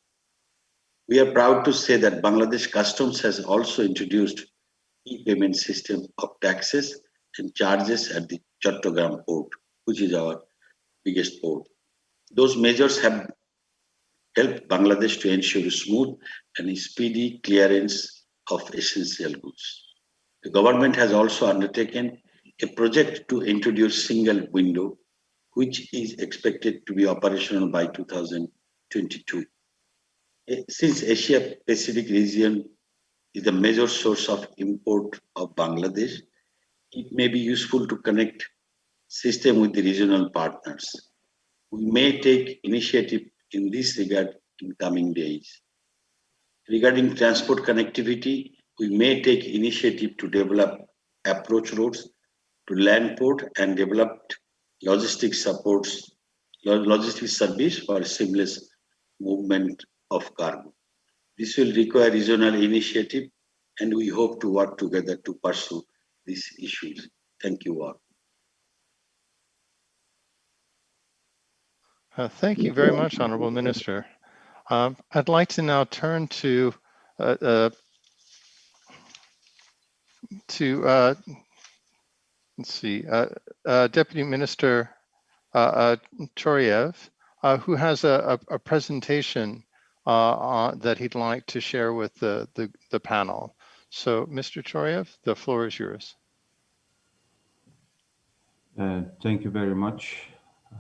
Speaker 8: We are proud to say that Bangladesh Customs has also introduced e-payment system of taxes and charges at the Chattogram port, which is our biggest port. Those measures have helped Bangladesh to ensure smooth and speedy clearance of essential goods. The government has also undertaken a project to introduce single window, which is expected to be operational by 2022. Since Asia Pacific region is the major source of import of Bangladesh, it may be useful to connect system with the regional partners. We may take initiative in this regard in coming days. Regarding transport connectivity, we may take initiative to develop approach roads to land port and develop logistics service for seamless movement of cargo. This will require regional initiative, and we hope to work together to pursue these issues. Thank you all.
Speaker 6: Thank you very much, Honorable Minister. I'd like to now turn to let's see, Deputy Minister Choriev, who has a presentation that he'd like to share with the panel. So, Mr. Choriev, the floor is yours.
Speaker 7: Thank you very much.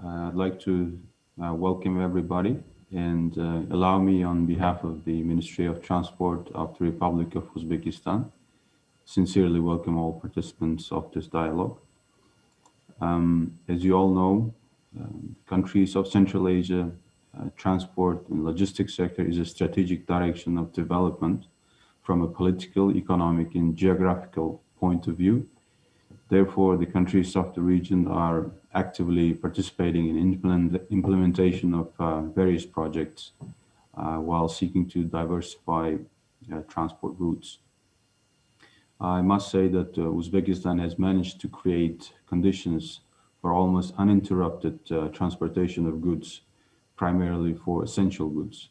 Speaker 7: I'd like to welcome everybody and allow me on behalf of the Ministry of Transport of the Republic of Uzbekistan, sincerely welcome all participants of this dialogue. As you all know, countries of Central Asia, transport and logistics sector is a strategic direction of development from a political, economic and geographical point of view. Therefore, the countries of the region are actively participating in implementation of various projects while seeking to diversify transport routes. I must say that Uzbekistan has managed to create conditions for almost uninterrupted transportation of goods, primarily for essential goods.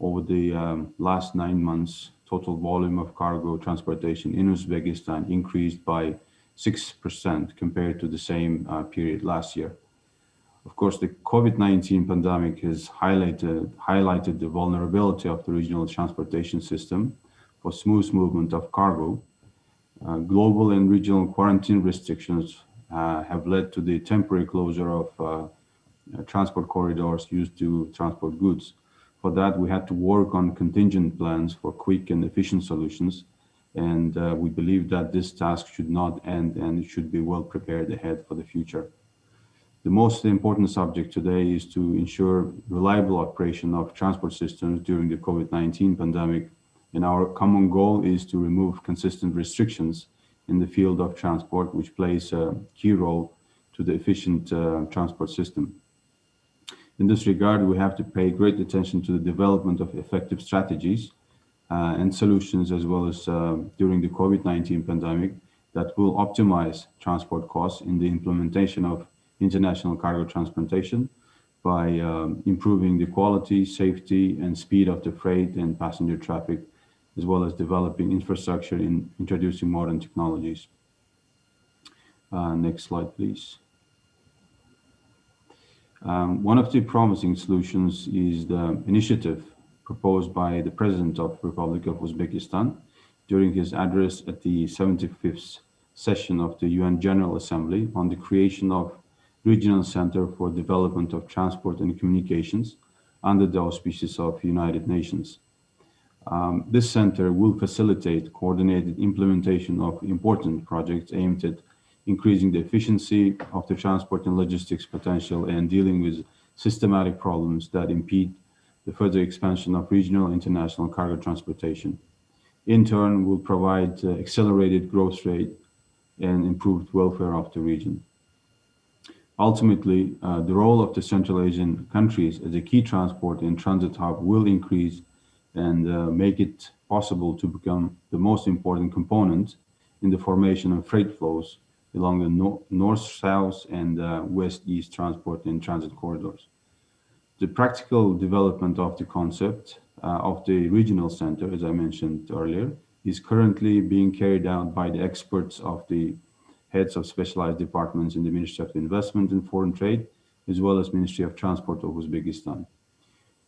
Speaker 7: Over the last 9 months, total volume of cargo transportation in Uzbekistan increased by 6% compared to the same period last year. Of course, the COVID-19 pandemic has highlighted the vulnerability of the regional transportation system for smooth movement of cargo. Global and regional quarantine restrictions have led to the temporary closure of transport corridors used to transport goods. For that, we had to work on contingent plans for quick and efficient solutions, and we believe that this task should not end and it should be well prepared ahead for the future. The most important subject today is to ensure reliable operation of transport systems during the COVID-19 pandemic, and our common goal is to remove consistent restrictions in the field of transport, which plays a key role to the efficient transport system. In this regard, we have to pay great attention to the development of effective strategies and solutions, as well as during the COVID-19 pandemic, that will optimize transport costs in the implementation of international cargo transportation by improving the quality, safety, and speed of the freight and passenger traffic, as well as developing infrastructure in introducing modern technologies. Next slide, please. One of the promising solutions is the initiative proposed by the President of the Republic of Uzbekistan during his address at the 75th session of the UN General Assembly on the creation of Regional Center for Development of Transport and Communications under the auspices of United Nations. This center will facilitate coordinated implementation of important projects aimed at increasing the efficiency of the transport and logistics potential and dealing with systematic problems that impede the further expansion of regional and international cargo transportation. In turn, will provide accelerated growth rate and improved welfare of the region. Ultimately, the role of the Central Asian countries as a key transport and transit hub will increase and make it possible to become the most important component in the formation of freight flows along the north-south and west-east transport and transit corridors. The practical development of the concept of the regional center, as I mentioned earlier, is currently being carried out by the experts of the heads of specialized departments in the Ministry of Investment and Foreign Trade, as well as Ministry of Transport of Uzbekistan.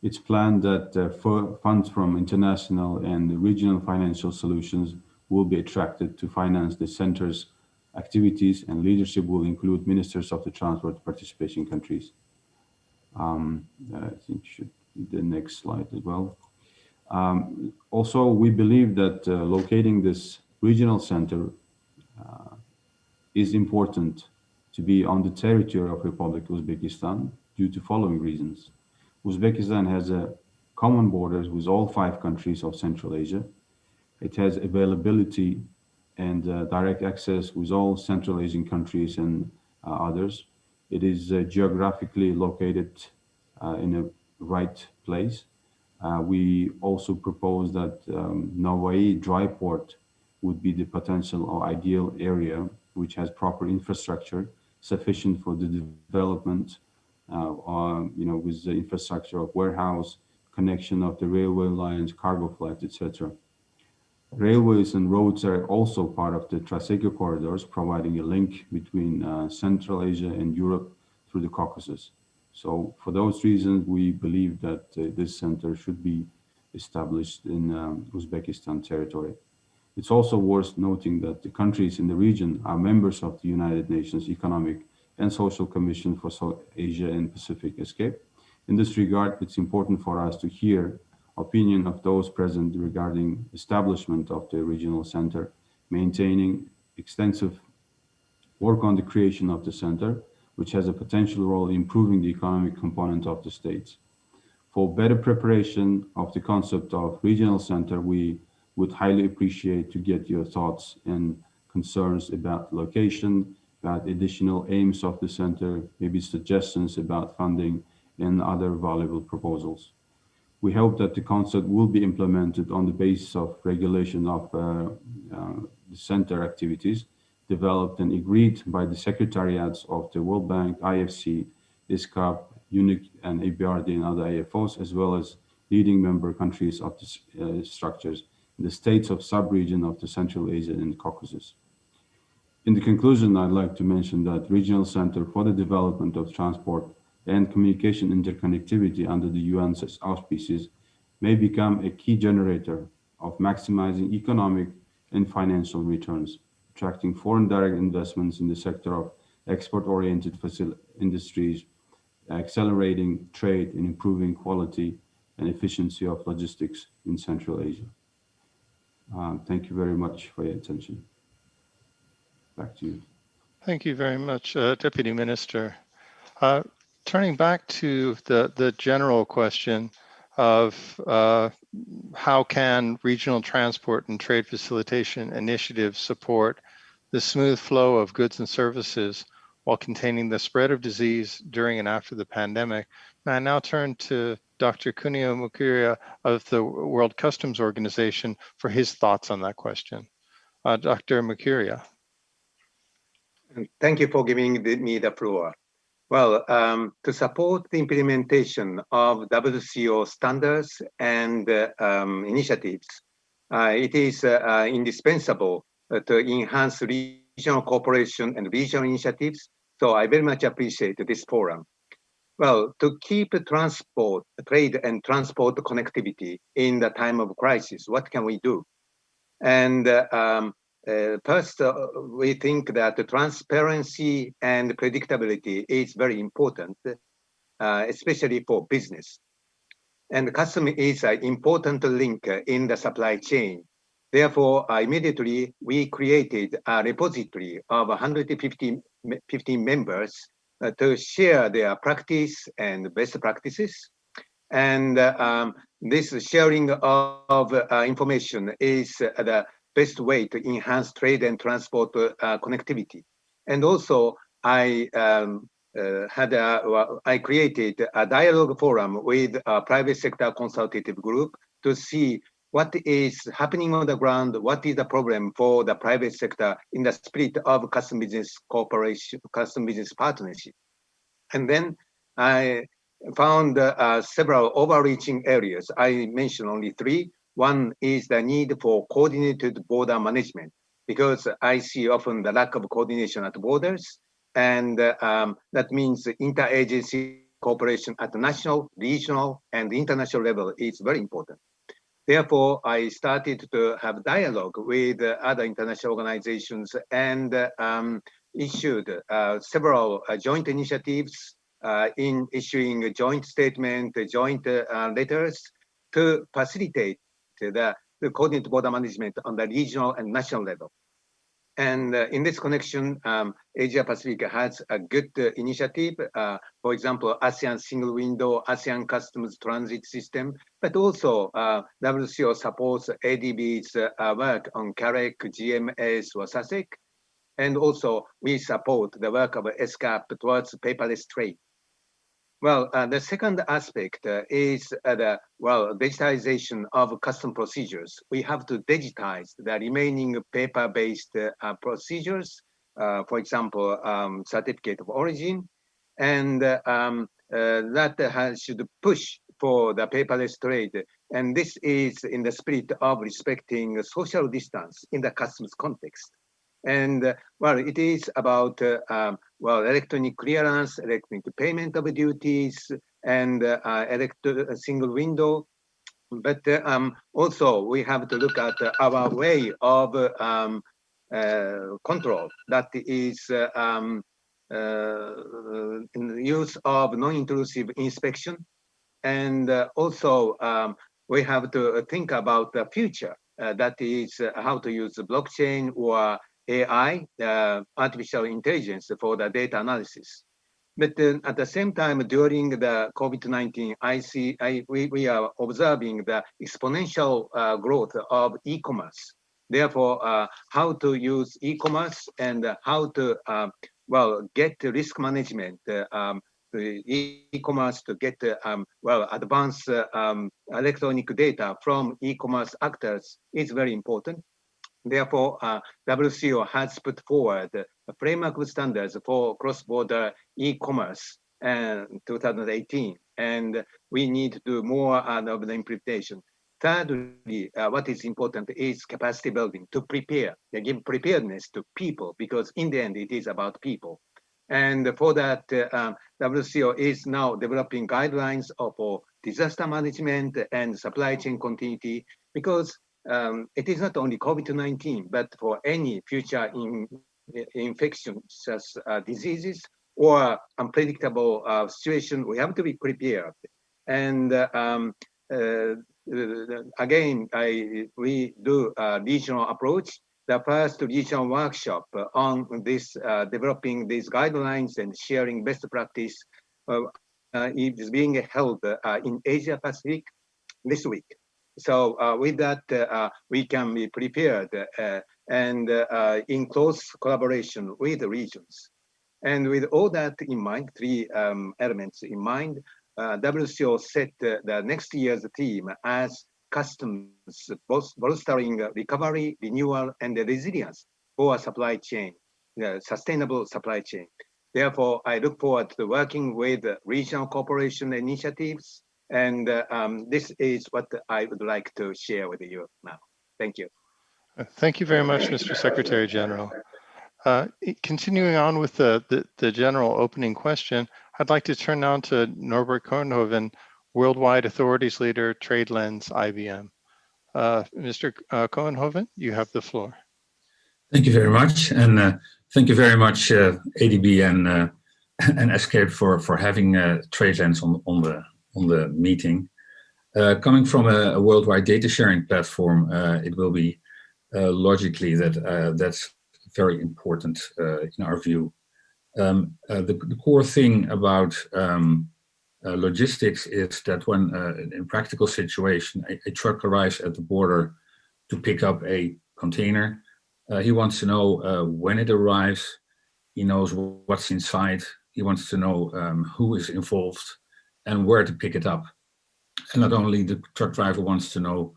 Speaker 7: It's planned that funds from international and regional financial solutions will be attracted to finance the center's activities, and leadership will include ministers of the transport participation countries. I think should be the next slide as well. Also, we believe that locating this regional center is important to be on the territory of Republic of Uzbekistan due to following reasons. Uzbekistan has a common borders with all 5 countries of Central Asia. It has availability and direct access with all Central Asian countries and others. It is geographically located in a right place. We also propose that Navai dry port would be the potential or ideal area which has proper infrastructure sufficient for the development with the infrastructure of warehouse, connection of the railway lines, cargo flights, etc. Railways and roads are also part of the Trans-Asia corridors, providing a link between Central Asia and Europe through the Caucasus. So for those reasons, we believe that this center should be established in Uzbekistan territory. It's also worth noting that the countries in the region are members of the United Nations Economic and Social Commission for South Asia and Pacific, ESCAP. In this regard, it's important for us to hear opinion of those present regarding establishment of the regional center, maintaining extensive work on the creation of the center, which has a potential role in improving the economic component of the states. For better preparation of the concept of regional center, we would highly appreciate to get your thoughts and concerns about location, about additional aims of the center, maybe suggestions about funding and other valuable proposals. We hope that the concept will be implemented on the basis of regulation of the center activities developed and agreed by the secretariats of the World Bank, IFC, ESCAP, UNIC, and ABRD and other IFOs, as well as leading member countries of the structures in the states of sub-region of the Central Asia and Caucasus. In the conclusion, I'd like to mention that Regional Center for the Development of Transport and Communication Interconnectivity under the UN's auspices may become a key generator of maximizing economic and financial returns, attracting foreign direct investments in the sector of export-oriented industries, accelerating trade and improving quality and efficiency of logistics in Central Asia. Thank you very much for your attention. Back to you.
Speaker 6: Thank you very much, Deputy Minister. Turning back to the general question of how can regional transport and trade facilitation initiatives support the smooth flow of goods and services while containing the spread of disease during and after the pandemic. And I now turn to Dr. Kunio Mukuria of the World Customs Organization for his thoughts on that question. Dr. Mukuria.
Speaker 9: Thank you for giving me the floor. Well, to support the implementation of WCO standards and initiatives, it is indispensable to enhance regional cooperation and regional initiatives. So I very much appreciate this forum. Well, to keep transport, trade and transport connectivity in the time of crisis, what can we do? And first, we think that the transparency and predictability is very important, especially for business. And custom is an important link in the supply chain. Therefore, immediately we created a repository of 150 members to share their practice and best practices. And this sharing of information is the best way to enhance trade and transport connectivity. And also, I created a dialogue forum with a private sector consultative group to see what is happening on the ground, what is the problem for the private sector in the spirit of custom business cooperation, custom business partnership. And then I found several overreaching areas. I mentioned only three. One is the need for coordinated border management, because I see often the lack of coordination at borders, and that means interagency cooperation at the national, regional, and international level is very important. Therefore, I started to have dialogue with other international organizations and issued several joint initiatives in issuing a joint statement, joint letters to facilitate the coordinated border management on the regional and national level. And in this connection, Asia Pacific has a good initiative. For example, ASEAN single window, ASEAN customs transit system, but also WCO supports ADB's work on CAREC, GMS, or SASEC. And also we support the work of ESCAP towards paperless trade. Well, the second aspect is digitalization of custom procedures. We have to digitize the remaining paper-based procedures, for example, certificate of origin, and that should push for the paperless trade. And this is in the spirit of respecting social distance in the customs context. And well, it is about well, electronic clearance, electronic payment of duties, and single window. But also we have to look at our way of control, that is in the use of non-intrusive inspection. And also we have to think about the future, that is how to use blockchain or AI, artificial intelligence, for the data analysis. But at the same time, during the COVID-19, we are observing the exponential growth of e-commerce. Therefore, how to use e-commerce and how to well, get risk management, e-commerce to get well, advanced electronic data from e-commerce actors is very important. Therefore, WCO has put forward a framework of standards for cross-border e-commerce in 2018, and we need to do more of the implementation. Thirdly, what is important is capacity building to prepare, give preparedness to people, because in the end, it is about people. And for that, WCO is now developing guidelines for disaster management and supply chain continuity, because it is not only COVID-19, but for any future infectious diseases or unpredictable situation, we have to be prepared. And again, we do a regional approach. The first regional workshop on this, developing these guidelines and sharing best practice is being held in Asia Pacific this week. So with that, we can be prepared and in close collaboration with the regions. And with all that in mind, three elements in mind, WCO set the next year's theme as customs, bolstering recovery, renewal, and resilience for a supply chain, sustainable supply chain. Therefore, I look forward to working with regional cooperation initiatives. And this is what I would like to share with you now. Thank you.
Speaker 6: Thank you very much, Mr. Secretary General. Continuing on with the general opening question, I'd like to turn now to Norbert Kornhoven, Worldwide Authorities Leader, TradeLens, IBM. Mr. Kornhoven, you have the floor.
Speaker 10: Thank you very much, and thank you very much, ADB and ESCAP for having TradeLens on the meeting. Coming from a worldwide data sharing platform, it will be logically that that's very important in our view. The core thing about logistics is that when in practical situation, a truck arrives at the border to pick up a container, he wants to know when it arrives, he knows what's inside, he wants to know who is involved and where to pick it up. And not only the truck driver wants to know,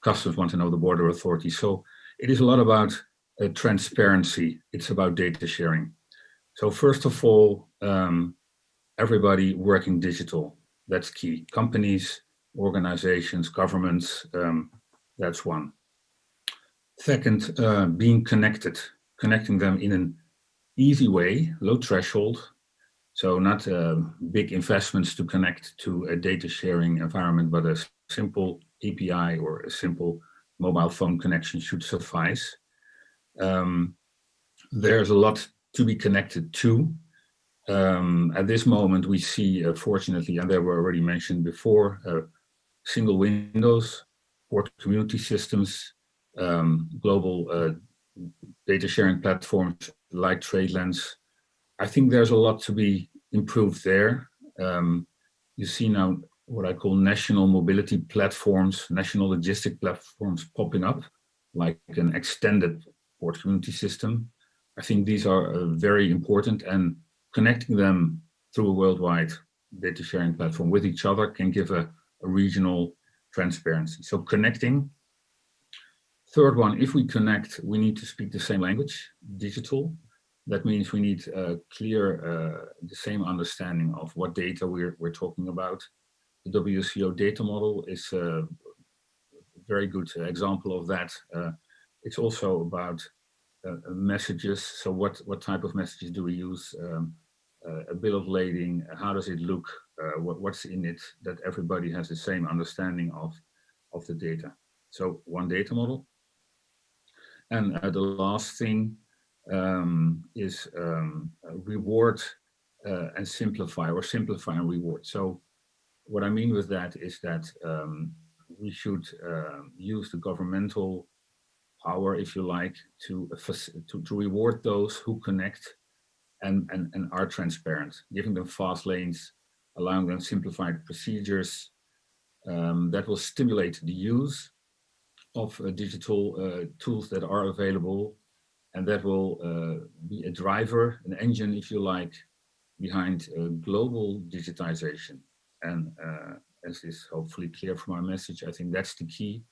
Speaker 10: customs want to know, the border authority. So it is a lot about transparency. It's about data sharing. So first of all, everybody working digital. That's key. Companies, organizations, governments, that's one. Second, being connected, connecting them in an easy way, low threshold. So not big investments to connect to a data sharing environment, but a simple API or a simple mobile phone connection should suffice. There's a lot to be connected to. At this moment, we see, fortunately, and they were already mentioned before, single windows, port community systems, global data sharing platforms like TradeLens. I think there's a lot to be improved there. You see now what I call national mobility platforms, national logistic platforms popping up, like an extended port community system. I think these are very important, and connecting them through a worldwide data sharing platform with each other can give a regional transparency. So connecting. Third one, if we connect, we need to speak the same language, digital. That means we need the same understanding of what data we're talking about. The WCO data model is a very good example of that. It's also about messages. So what type of messages do we use? A bill of lading, how does it look? What's in it, that everybody has the same understanding of the data. So one data model. And the last thing is reward and simplify, or simplify and reward. So what I mean with that is that we should use the governmental power, if you like, to reward those who connect and are transparent, giving them fast lanes, allowing them simplified procedures that will stimulate the use of digital tools that are available, and that will be a driver, an engine, if you like, behind global digitization. And as is hopefully clear from our message, I think that's the key.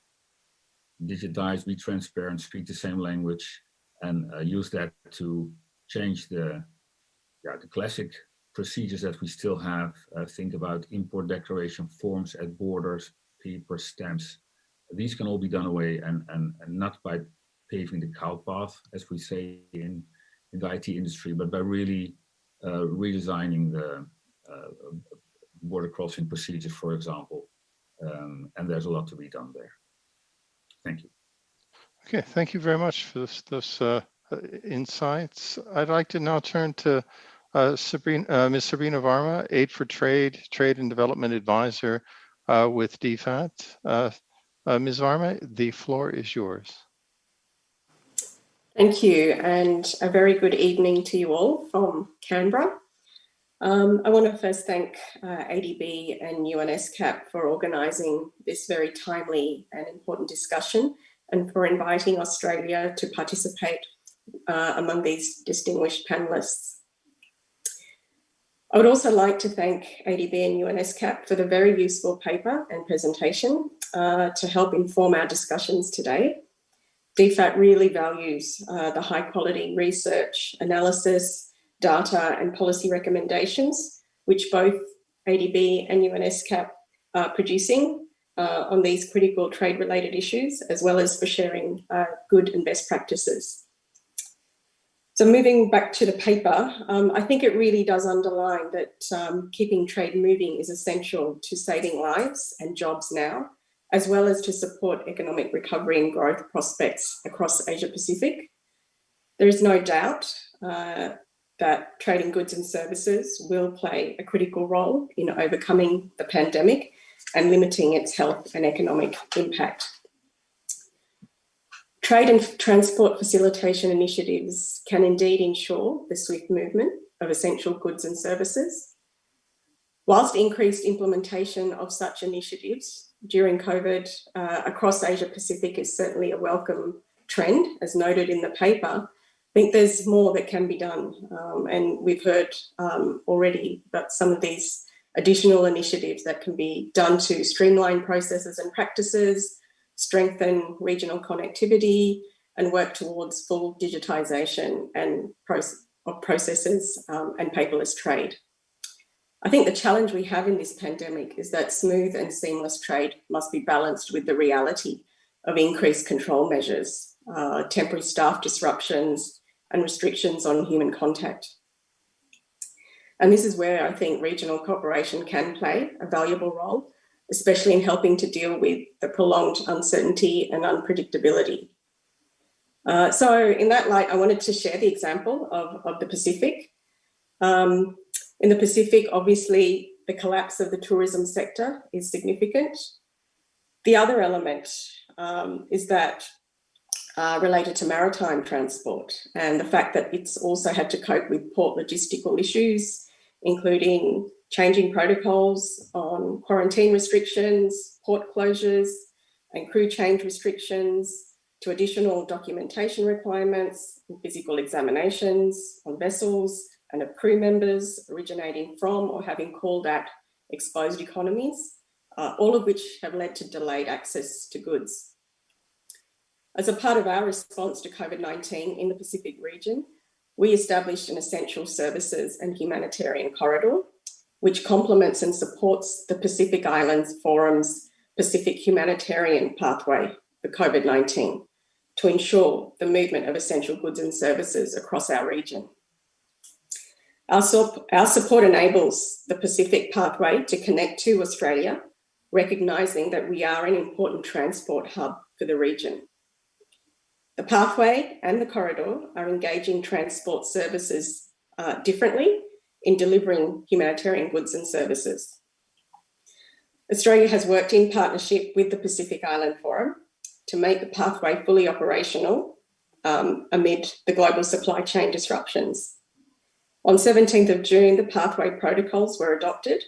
Speaker 10: Digitize, be transparent, speak the same language, and use that to change the classic procedures that we still have. Think about import declaration forms at borders, paper stamps. These can all be done away, and not by paving the cow path, as we say in the IT industry, but by really redesigning the border crossing procedures, for example. And there's a lot to be done there. Thank you.
Speaker 6: Okay, thank you very much for those insights. I'd like to now turn to Ms. Sabrina Varma, Aid for Trade, Trade and Development Advisor with DFAT. Ms. Varma, the floor is yours.
Speaker 11: Thank you, and a very good evening to you all from Canberra. I want to first thank ADB and ESCAP for organising this very timely and important discussion, and for inviting Australia to participate among these distinguished panellists. I would also like to thank ADB and ESCAP for the very useful paper and presentation to help inform our discussions today. DFAT really values the high quality research, analysis, data and policy recommendations, which both ADB and ESCAP are producing on these critical trade related issues, as well as for sharing good and best practices. So moving back to the paper, I think it really does underline that keeping trade moving is essential to saving lives and jobs now, as well as to support economic recovery and growth prospects across Asia Pacific. There is no doubt that trading goods and services will play a critical role in overcoming the pandemic and limiting its health and economic impact. Trade and transport facilitation initiatives can indeed ensure the swift movement of essential goods and services. Whilst increased implementation of such initiatives during COVID across Asia Pacific is certainly a welcome trend, as noted in the paper, I think there's more that can be done. And we've heard already about some of these additional initiatives that can be done to streamline processes and practices, strengthen regional connectivity, and work towards full digitisation and of processes and paperless trade. I think the challenge we have in this pandemic is that smooth and seamless trade must be balanced with the reality of increased control measures, temporary staff disruptions, and restrictions on human contact. And this is where I think regional cooperation can play a valuable role, especially in helping to deal with the prolonged uncertainty and unpredictability. So in that light, I wanted to share the example of the Pacific. In the Pacific, obviously, the collapse of the tourism sector is significant. The other element is that related to maritime transport and the fact that it's also had to cope with port logistical issues, including changing protocols on quarantine restrictions, port closures, and crew change restrictions, to additional documentation requirements and physical examinations on vessels and of crew members originating from or having called at exposed economies, all of which have led to delayed access to goods. As a part of our response to COVID-19 in the Pacific region, we established an essential services and humanitarian corridor, which complements and supports the Pacific Islands Forum's Pacific Humanitarian Pathway for COVID-19 to ensure the movement of essential goods and services across our region. Our support enables the Pacific Pathway to connect to Australia, recognising that we are an important transport hub for the region. The pathway and the corridor are engaging transport services differently in delivering humanitarian goods and services. Australia has worked in partnership with the Pacific Island Forum to make the pathway fully operational amid the global supply chain disruptions. On 17th of June, the pathway protocols were adopted,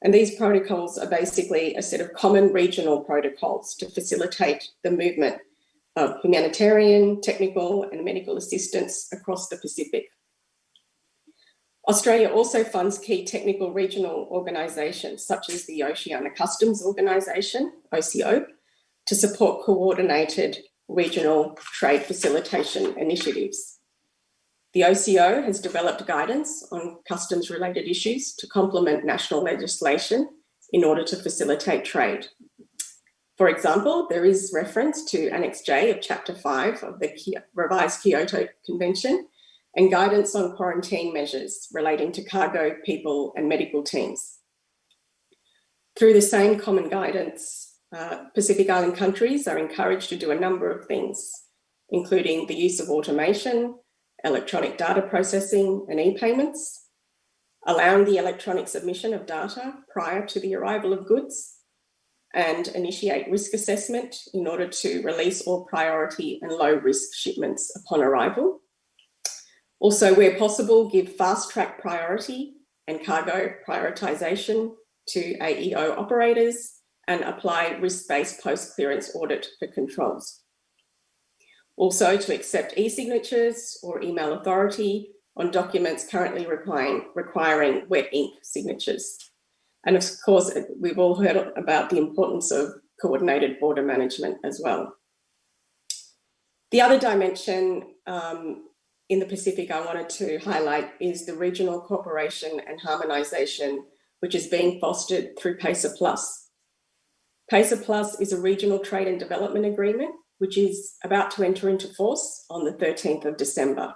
Speaker 11: and these protocols are basically a set of common regional protocols to facilitate the movement of humanitarian, technical and medical assistance across the Pacific. Australia also funds key technical regional organisations such as the Oceania Customs Organisation, OCO, to support coordinated regional trade facilitation initiatives. The OCO has developed guidance on customs-related issues to complement national legislation in order to facilitate trade. For example, there is reference to Annex J of Chapter 5 of the revised Kyoto Convention and guidance on quarantine measures relating to cargo, people and medical teams. Through the same common guidance, Pacific Island countries are encouraged to do a number of things, including the use of automation, electronic data processing and e-payments, allowing the electronic submission of data prior to the arrival of goods, and initiate risk assessment in order to release all priority and low risk shipments upon arrival. Also, where possible, give fast track priority and cargo prioritisation to AEO operators and apply risk-based post-clearance audit for controls. Also, to accept e-signatures or email authority on documents currently requiring wet ink signatures. And of course, we've all heard about the importance of coordinated border management as well. The other dimension in the Pacific I wanted to highlight is the regional cooperation and harmonisation, which is being fostered through PACER Plus. PACER Plus is a regional trade and development agreement, which is about to enter into force on the 13th of December.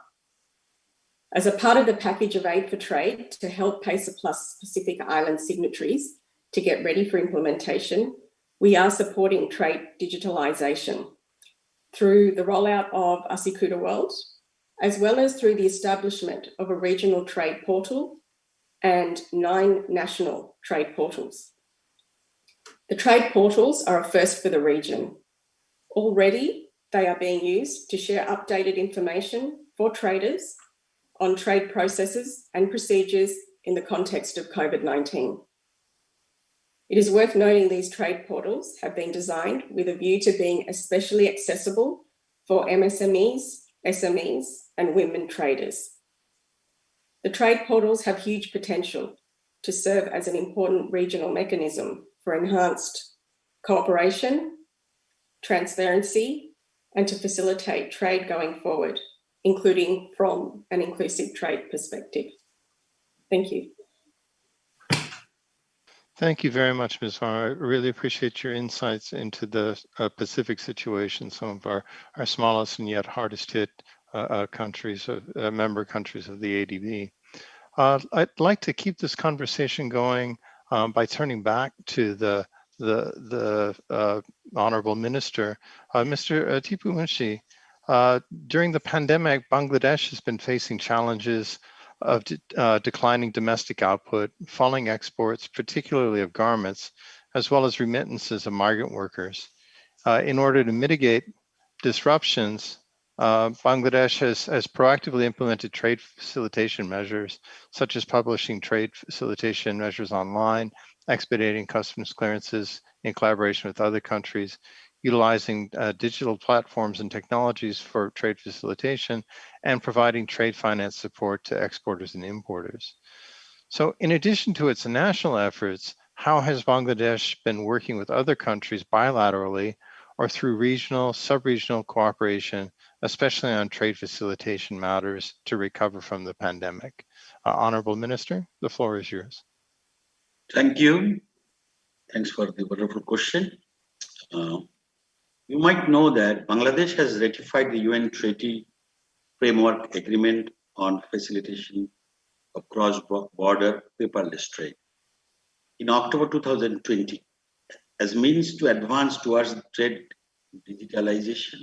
Speaker 11: As a part of the package of aid for trade to help PACER Plus Pacific Island signatories to get ready for implementation, we are supporting trade digitalization through the rollout of Asikuda World, as well as through the establishment of a regional trade portal and 9 national trade portals. The trade portals are a first for the region. Already, they are being used to share updated information for traders on trade processes and procedures in the context of COVID-19. It is worth noting these trade portals have been designed with a view to being especially accessible for MSMEs, SMEs, and women traders. The trade portals have huge potential to serve as an important regional mechanism for enhanced cooperation, transparency, and to facilitate trade going forward, including from an inclusive trade perspective. Thank you.
Speaker 6: Thank you very much, Ms. Farr. I really appreciate your insights into the Pacific situation, some of our smallest and yet hardest hit countries, member countries of the ADB. I'd like to keep this conversation going by turning back to the Honorable Minister, Mr. Tipu Munshi. During the pandemic, Bangladesh has been facing challenges of declining domestic output, falling exports, particularly of garments, as well as remittances of migrant workers. In order to mitigate disruptions, Bangladesh has proactively implemented trade facilitation measures, such as publishing trade facilitation measures online, expediting customs clearances in collaboration with other countries, utilizing digital platforms and technologies for trade facilitation, and providing trade finance support to exporters and importers. So in addition to its national efforts, how has Bangladesh been working with other countries bilaterally or through regional, sub-regional cooperation, especially on trade facilitation matters to recover from the pandemic? Honorable Minister, the floor is yours.
Speaker 8: Thank you. Thanks for the wonderful question. You might know that Bangladesh has ratified the UN Treaty Framework Agreement on Facilitation of Cross-Border Paperless Trade in October 2020 as means to advance towards trade digitalization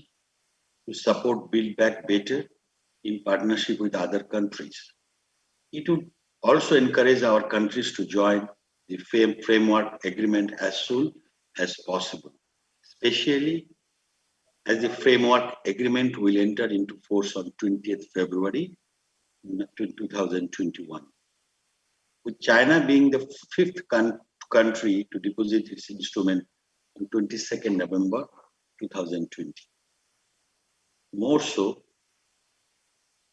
Speaker 8: to support Build Back Better in partnership with other countries. It would also encourage our countries to join the framework agreement as soon as possible, especially as the framework agreement will enter into force on 20th February 2021. With China being the fifth country to deposit its instrument on 22nd November 2020. More so,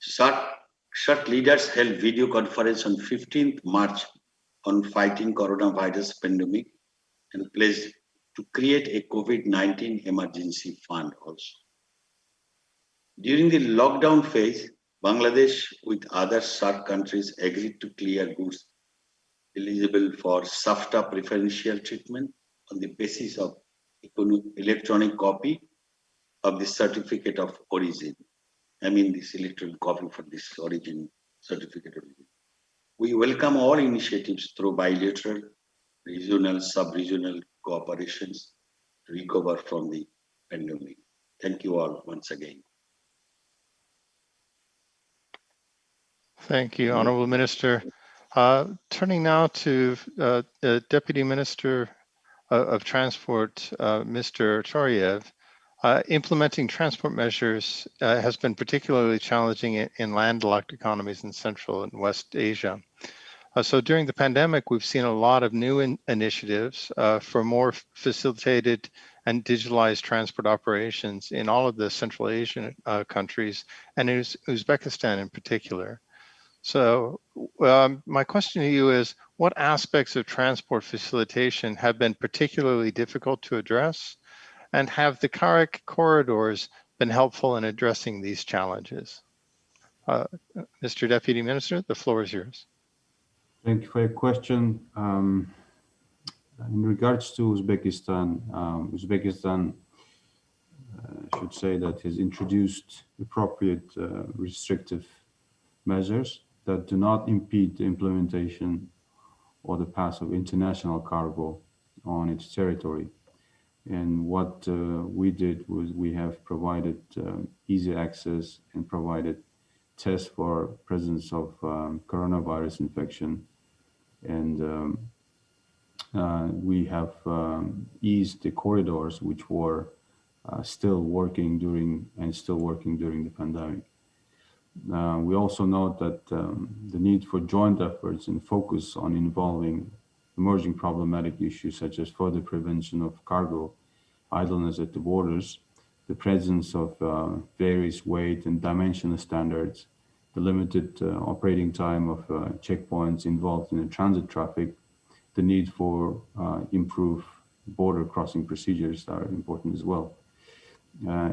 Speaker 8: SAARC leaders held video conference on 15th March on fighting coronavirus pandemic and pledged to create a COVID-19 emergency fund also. During the lockdown phase, Bangladesh with other SAARC countries agreed to clear goods eligible for SAFTA preferential treatment on the basis of electronic copy of the certificate of origin. I mean this electronic copy for this origin certificate of origin. We welcome all initiatives through bilateral, regional, sub-regional cooperations to recover from the pandemic. Thank you all once again.
Speaker 6: Thank you, Honorable Minister. Turning now to Deputy Minister of Transport, Mr. Choriev. Implementing transport measures has been particularly challenging in landlocked economies in Central and West Asia. So during the pandemic, we've seen a lot of new initiatives for more facilitated and digitalized transport operations in all of the Central Asian countries and in Uzbekistan in particular. So my question to you is, what aspects of transport facilitation have been particularly difficult to address? And have the CARIC corridors been helpful in addressing these challenges? Mr. Deputy Minister, the floor is yours.
Speaker 7: Thank you for your question. In regards to Uzbekistan, Uzbekistan I should say that has introduced appropriate restrictive measures that do not impede the implementation or the path of international cargo on its territory. And what we did was we have provided easy access and provided tests for presence of coronavirus infection. And we have eased the corridors which were still working during the pandemic. We also note that the need for joint efforts and focus on involving emerging problematic issues such as further prevention of cargo idleness at the borders, the presence of various weight and dimensional standards, the limited operating time of checkpoints involved in the transit traffic, the need for improved border crossing procedures are important as well.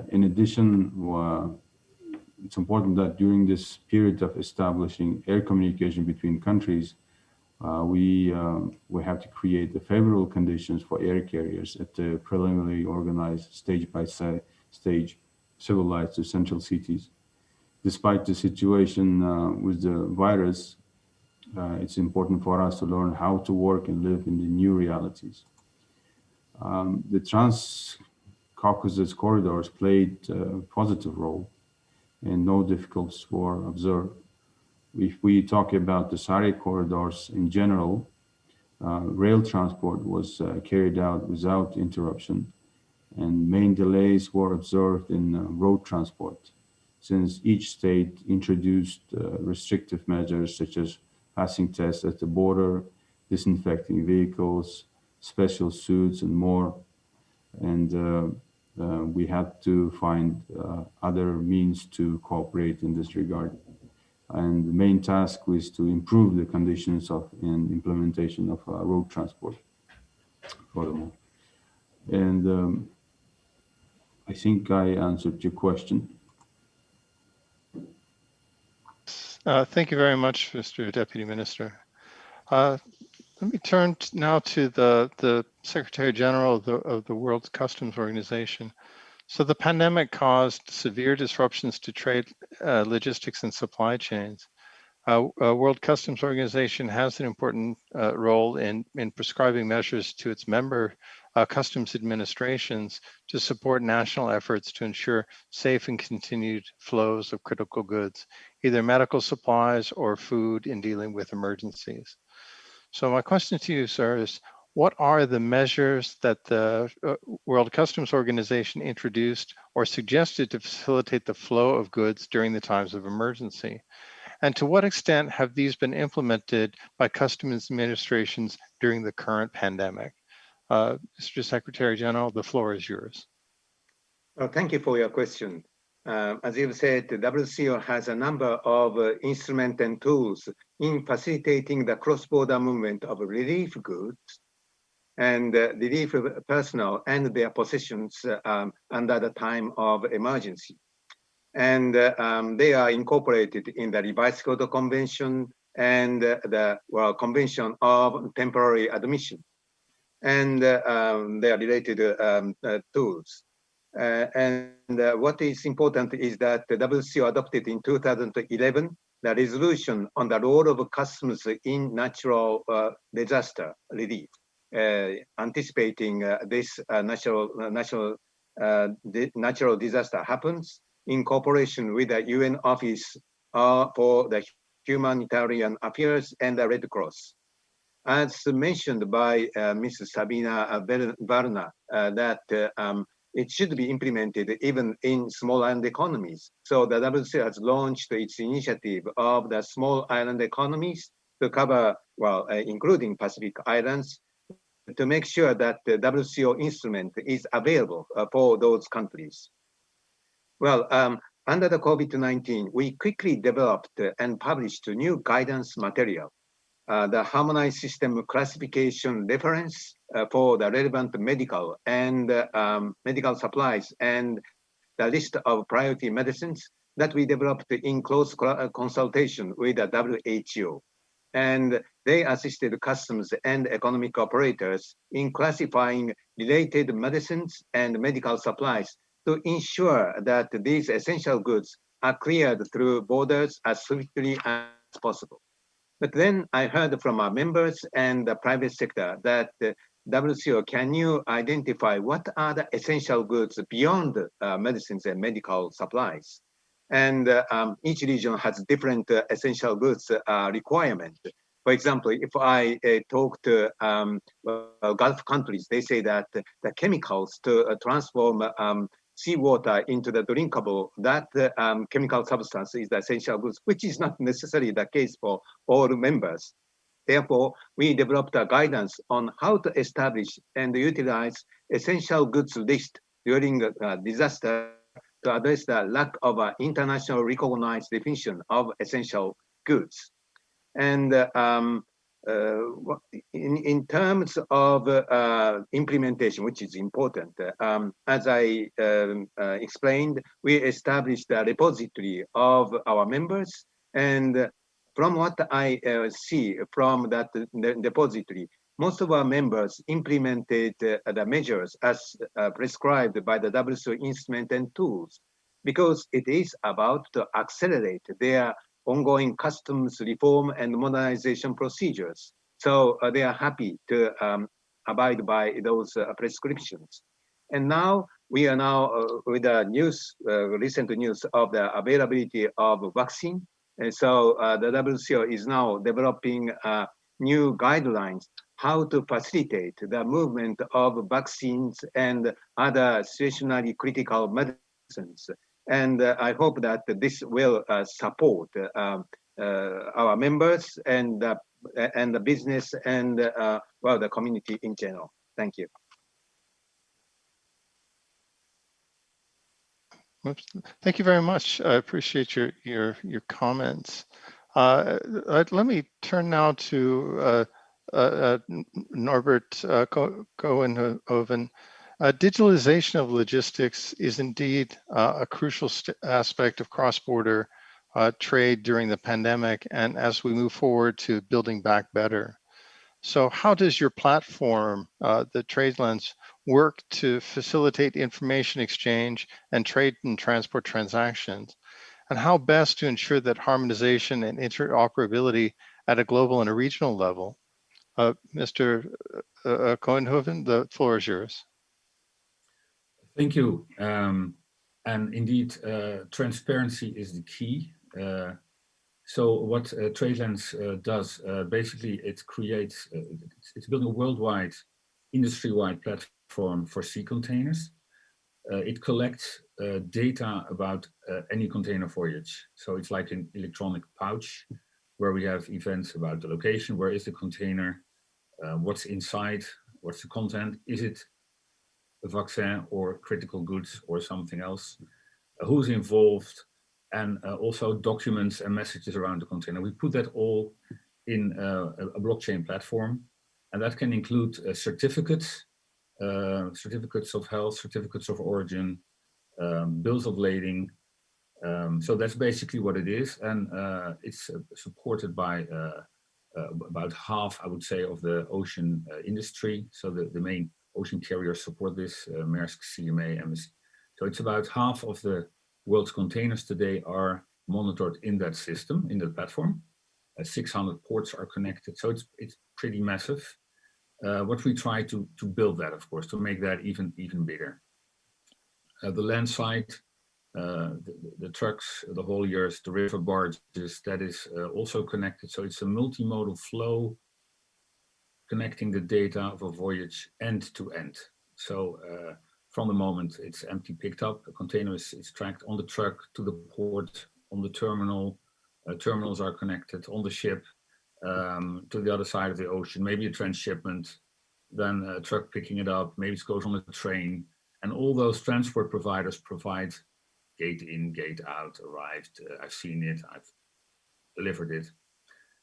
Speaker 7: In addition, it's important that during this period of establishing air communication between countries, we have to create the favorable conditions for air carriers at the preliminarily organized stage by stage civilized to central cities. Despite the situation with the virus, it's important for us to learn how to work and live in the new realities. The Trans-Caucasus corridors played a positive role and no difficulties were observed. If we talk about the SAARC corridors in general, rail transport was carried out without interruption, and main delays were observed in road transport, since each state introduced restrictive measures such as passing tests at the border, disinfecting vehicles, special suits, and more. And we had to find other means to cooperate in this regard. And the main task was to improve the conditions of and implementation of road transport furthermore. And I think I answered your question.
Speaker 6: Thank you very much, Mr. Deputy Minister. Let me turn now to the Secretary General of the World Customs Organization. So the pandemic caused severe disruptions to trade, logistics, and supply chains. World Customs Organization has an important role in prescribing measures to its member customs administrations to support national efforts to ensure safe and continued flows of critical goods, either medical supplies or food, in dealing with emergencies. So my question to you, sir, is what are the measures that the World Customs Organization introduced or suggested to facilitate the flow of goods during the times of emergency? And to what extent have these been implemented by customs administrations during the current pandemic? Mr. Secretary General, the floor is yours.
Speaker 9: Thank you for your question. As you've said, the WCO has a number of instruments and tools in facilitating the cross-border movement of relief goods and relief personnel and their possessions under the time of emergency. And they are incorporated in the Revised Code Convention and the Convention of Temporary Admission and their related tools. What is important is that the WCO adopted in 2011 the resolution on the role of customs in natural disaster relief, anticipating this natural disaster happens in cooperation with the UN Office for the Humanitarian Affairs and the Red Cross. As mentioned by Ms. Sabina Varna, that it should be implemented even in small island economies. So the WCO has launched its initiative of the small island economies to cover, including Pacific Islands, to make sure that the WCO instrument is available for those countries. Well, under the COVID-19, we quickly developed and published a new guidance material, the harmonized system classification reference for the relevant medical and medical supplies and the list of priority medicines that we developed in close consultation with the WHO. And they assisted customs and economic operators in classifying related medicines and medical supplies to ensure that these essential goods are cleared through borders as swiftly as possible. But then I heard from our members and the private sector that WCO, can you identify what are the essential goods beyond medicines and medical supplies? And each region has different essential goods requirement. For example, if I talk to Gulf countries, they say that the chemicals to transform seawater into the drinkable, that chemical substance is the essential goods, which is not necessarily the case for all members. Therefore, we developed a guidance on how to establish and utilize essential goods list during a disaster to address the lack of an international recognized definition of essential goods. And in terms of implementation, which is important, as I explained, we established a repository of our members. And from what I see from that repository, most of our members implemented the measures as prescribed by the WCO instrument and tools, because it is about to accelerate their ongoing customs reform and modernization procedures. So they are happy to abide by those prescriptions. And now we are with the news, recent news of the availability of vaccine. And so the WCO is now developing new guidelines how to facilitate the movement of vaccines and other situationally critical medicines. And I hope that this will support our members and the business and the community in general. Thank you.
Speaker 6: Thank you very much. I appreciate your comments. Let me turn now to Norbert Cohenhoven. Digitalization of logistics is indeed a crucial aspect of cross-border trade during the pandemic and as we move forward to building back better. So how does your platform, the TradeLens, work to facilitate information exchange and trade and transport transactions? And how best to ensure that harmonization and interoperability at a global and a regional level? Mr. Koenhoven, the floor is yours.
Speaker 10: Thank you. And indeed, transparency is the key. So what TradeLens does, basically it creates, it's building a worldwide, industry-wide platform for sea containers. It collects data about any container voyage. So it's like an electronic pouch where we have events about the location, where is the container, what's inside, what's the content, is it a vaccine or critical goods or something else, who's involved, and also documents and messages around the container. We put that all in a blockchain platform, and that can include certificates, certificates of health, certificates of origin, bills of lading. So that's basically what it is, and it's supported by about half, I would say, of the ocean industry. So the main ocean carriers support this, Maersk, CMA, MSC. So it's about half of the world's containers today are monitored in that system, in that platform. 600 ports are connected, so it's pretty massive. What we try to build that, of course, to make that even bigger. The land side, the trucks, the hauliers, the river barges, that is also connected. So it's a multimodal flow connecting the data of a voyage end to end. So from the moment it's empty picked up, the container is tracked on the truck to the port, on the terminal. Terminals are connected on the ship to the other side of the ocean, maybe a transshipment, then a truck picking it up, maybe it goes on a train. And all those transport providers provide gate in, gate out, arrived, I've seen it, I've delivered it.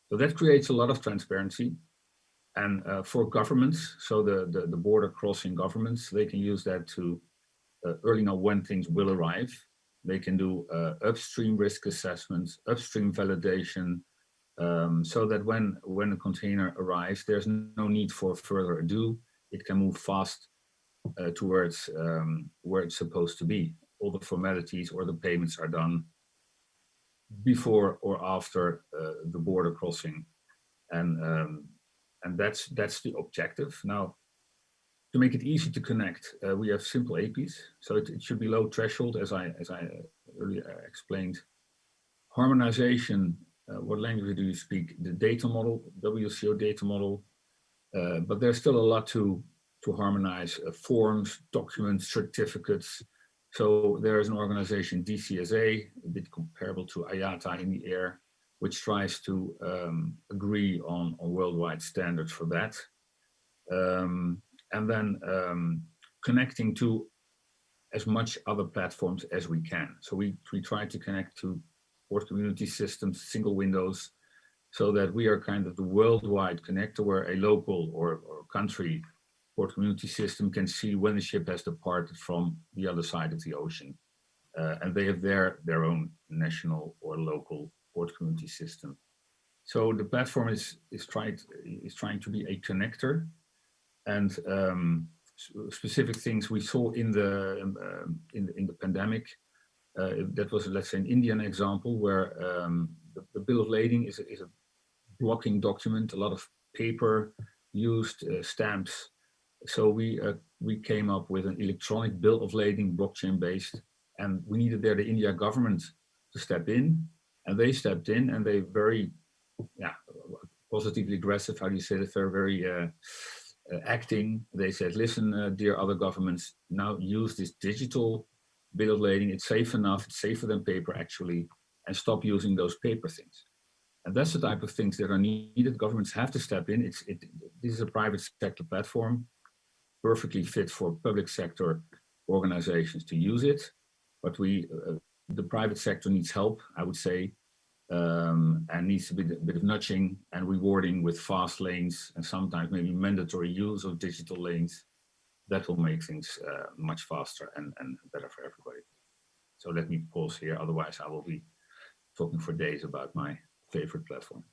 Speaker 10: So that creates a lot of transparency. And for governments, so the border crossing governments, they can use that to early know when things will arrive. They can do upstream risk assessments, upstream validation, so that when a container arrives, there's no need for further ado. It can move fast towards where it's supposed to be. All the formalities or the payments are done before or after the border crossing. And that's the objective. Now, to make it easy to connect, we have simple APIs. So it should be low threshold, as I earlier explained. Harmonization, what language do you speak? The data model, WCO data model. But there's still a lot to harmonize, forms, documents, certificates. So there is an organization, DCSA, a bit comparable to IATA in the air, which tries to agree on worldwide standards for that. And then connecting to as much other platforms as we can. So we try to connect to port community systems, single windows, so that we are kind of the worldwide connector where a local or country port community system can see when the ship has departed from the other side of the ocean. And they have their own national or local port community system. So the platform is trying to be a connector, and specific things we saw in the pandemic. That was, let's say, an Indian example where the bill of lading is a blocking document, a lot of paper used, stamps. So we came up with an electronic bill of lading, blockchain based, and we needed there the India government to step in, and they stepped in, and they very, positively aggressive. How do you say that? Very acting. They said, listen, dear other governments, now use this digital bill of lading. It's safe enough. It's safer than paper actually, and stop using those paper things. And that's the type of things that are needed. Governments have to step in. This is a private sector platform, perfectly fit for public sector organizations to use it. But the private sector needs help, I would say, and needs a bit of nudging and rewarding with fast lanes and sometimes maybe mandatory use of digital lanes. That will make things much faster and better for everybody. So let me pause here. Otherwise, I will be talking for days about my favorite platform.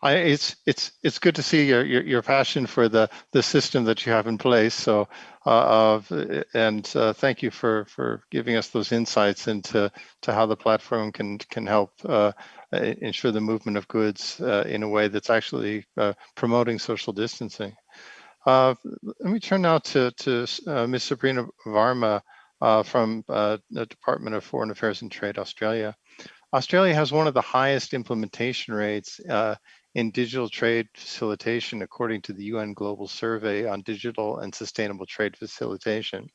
Speaker 6: It's good to see your passion for the system that you have in place. So thank you for giving us those insights into how the platform can help ensure the movement of goods in a way that's actually promoting social distancing. Let me turn now to Ms. Sabrina Varma from the Department of Foreign Affairs and Trade, Australia. Australia has one of the highest implementation rates in digital trade facilitation, according to the UN Global Survey on Digital and Sustainable Trade Facilitation.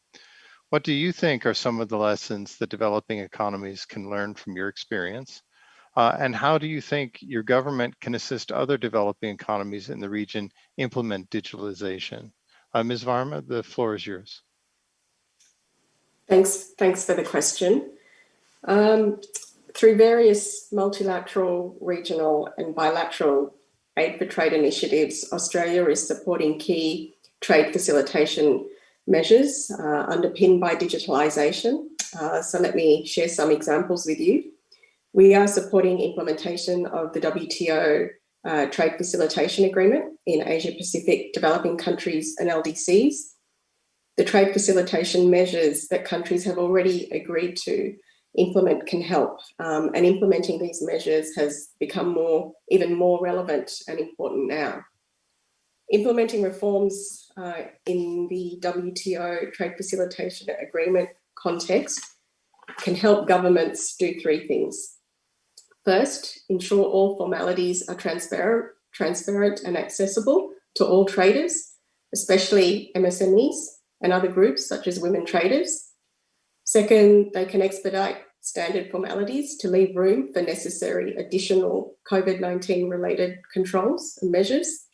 Speaker 6: What do you think are some of the lessons that developing economies can learn from your experience? And how do you think your government can assist other developing economies in the region implement digitalization? Ms. Varma, the floor is yours.
Speaker 11: Thanks for the question. Through various multilateral, regional and bilateral aid for trade initiatives, Australia is supporting key trade facilitation measures underpinned by digitalisation. So let me share some examples with you. We are supporting implementation of the WTO Trade Facilitation Agreement in Asia Pacific developing countries and LDCs. The trade facilitation measures that countries have already agreed to implement can help, and implementing these measures has become even more relevant and important now. Implementing reforms in the WTO Trade Facilitation Agreement context can help governments do three things. First, ensure all formalities are transparent and accessible to all traders, especially MSMEs and other groups such as women traders. Second, they can expedite standard formalities to leave room for necessary additional COVID-19 related controls and measures.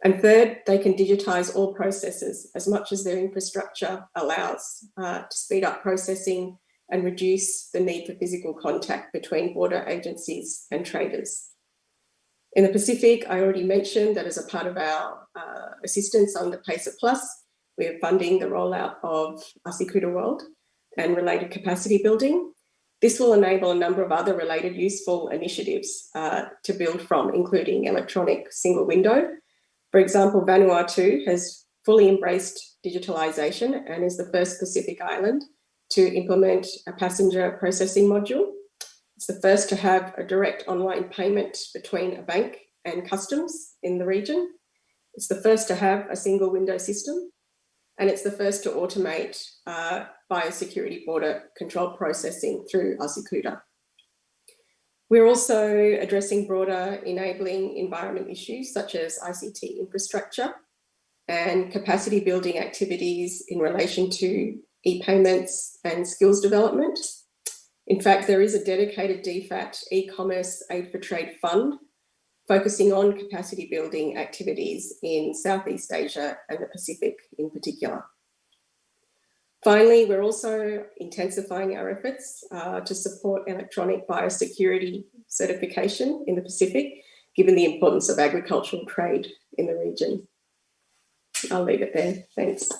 Speaker 11: And third, they can digitise all processes as much as their infrastructure allows to speed up processing and reduce the need for physical contact between border agencies and traders. In the Pacific, I already mentioned that as a part of our assistance under PACER Plus, we are funding the rollout of Asikuda World and related capacity building. This will enable a number of other related useful initiatives to build from, including electronic single window. For example, Vanuatu has fully embraced digitalisation and is the first Pacific island to implement a passenger processing module. It's the first to have a direct online payment between a bank and customs in the region. It's the first to have a single window system, and it's the first to automate biosecurity border control processing through Asikuda. We're also addressing broader enabling environment issues such as ICT infrastructure and capacity building activities in relation to e-payments and skills development. In fact, there is a dedicated DFAT e-commerce aid for trade fund focusing on capacity building activities in Southeast Asia and the Pacific in particular. Finally, we're also intensifying our efforts to support electronic biosecurity certification in the Pacific, given the importance of agricultural trade in the region. I'll leave it there. Thanks.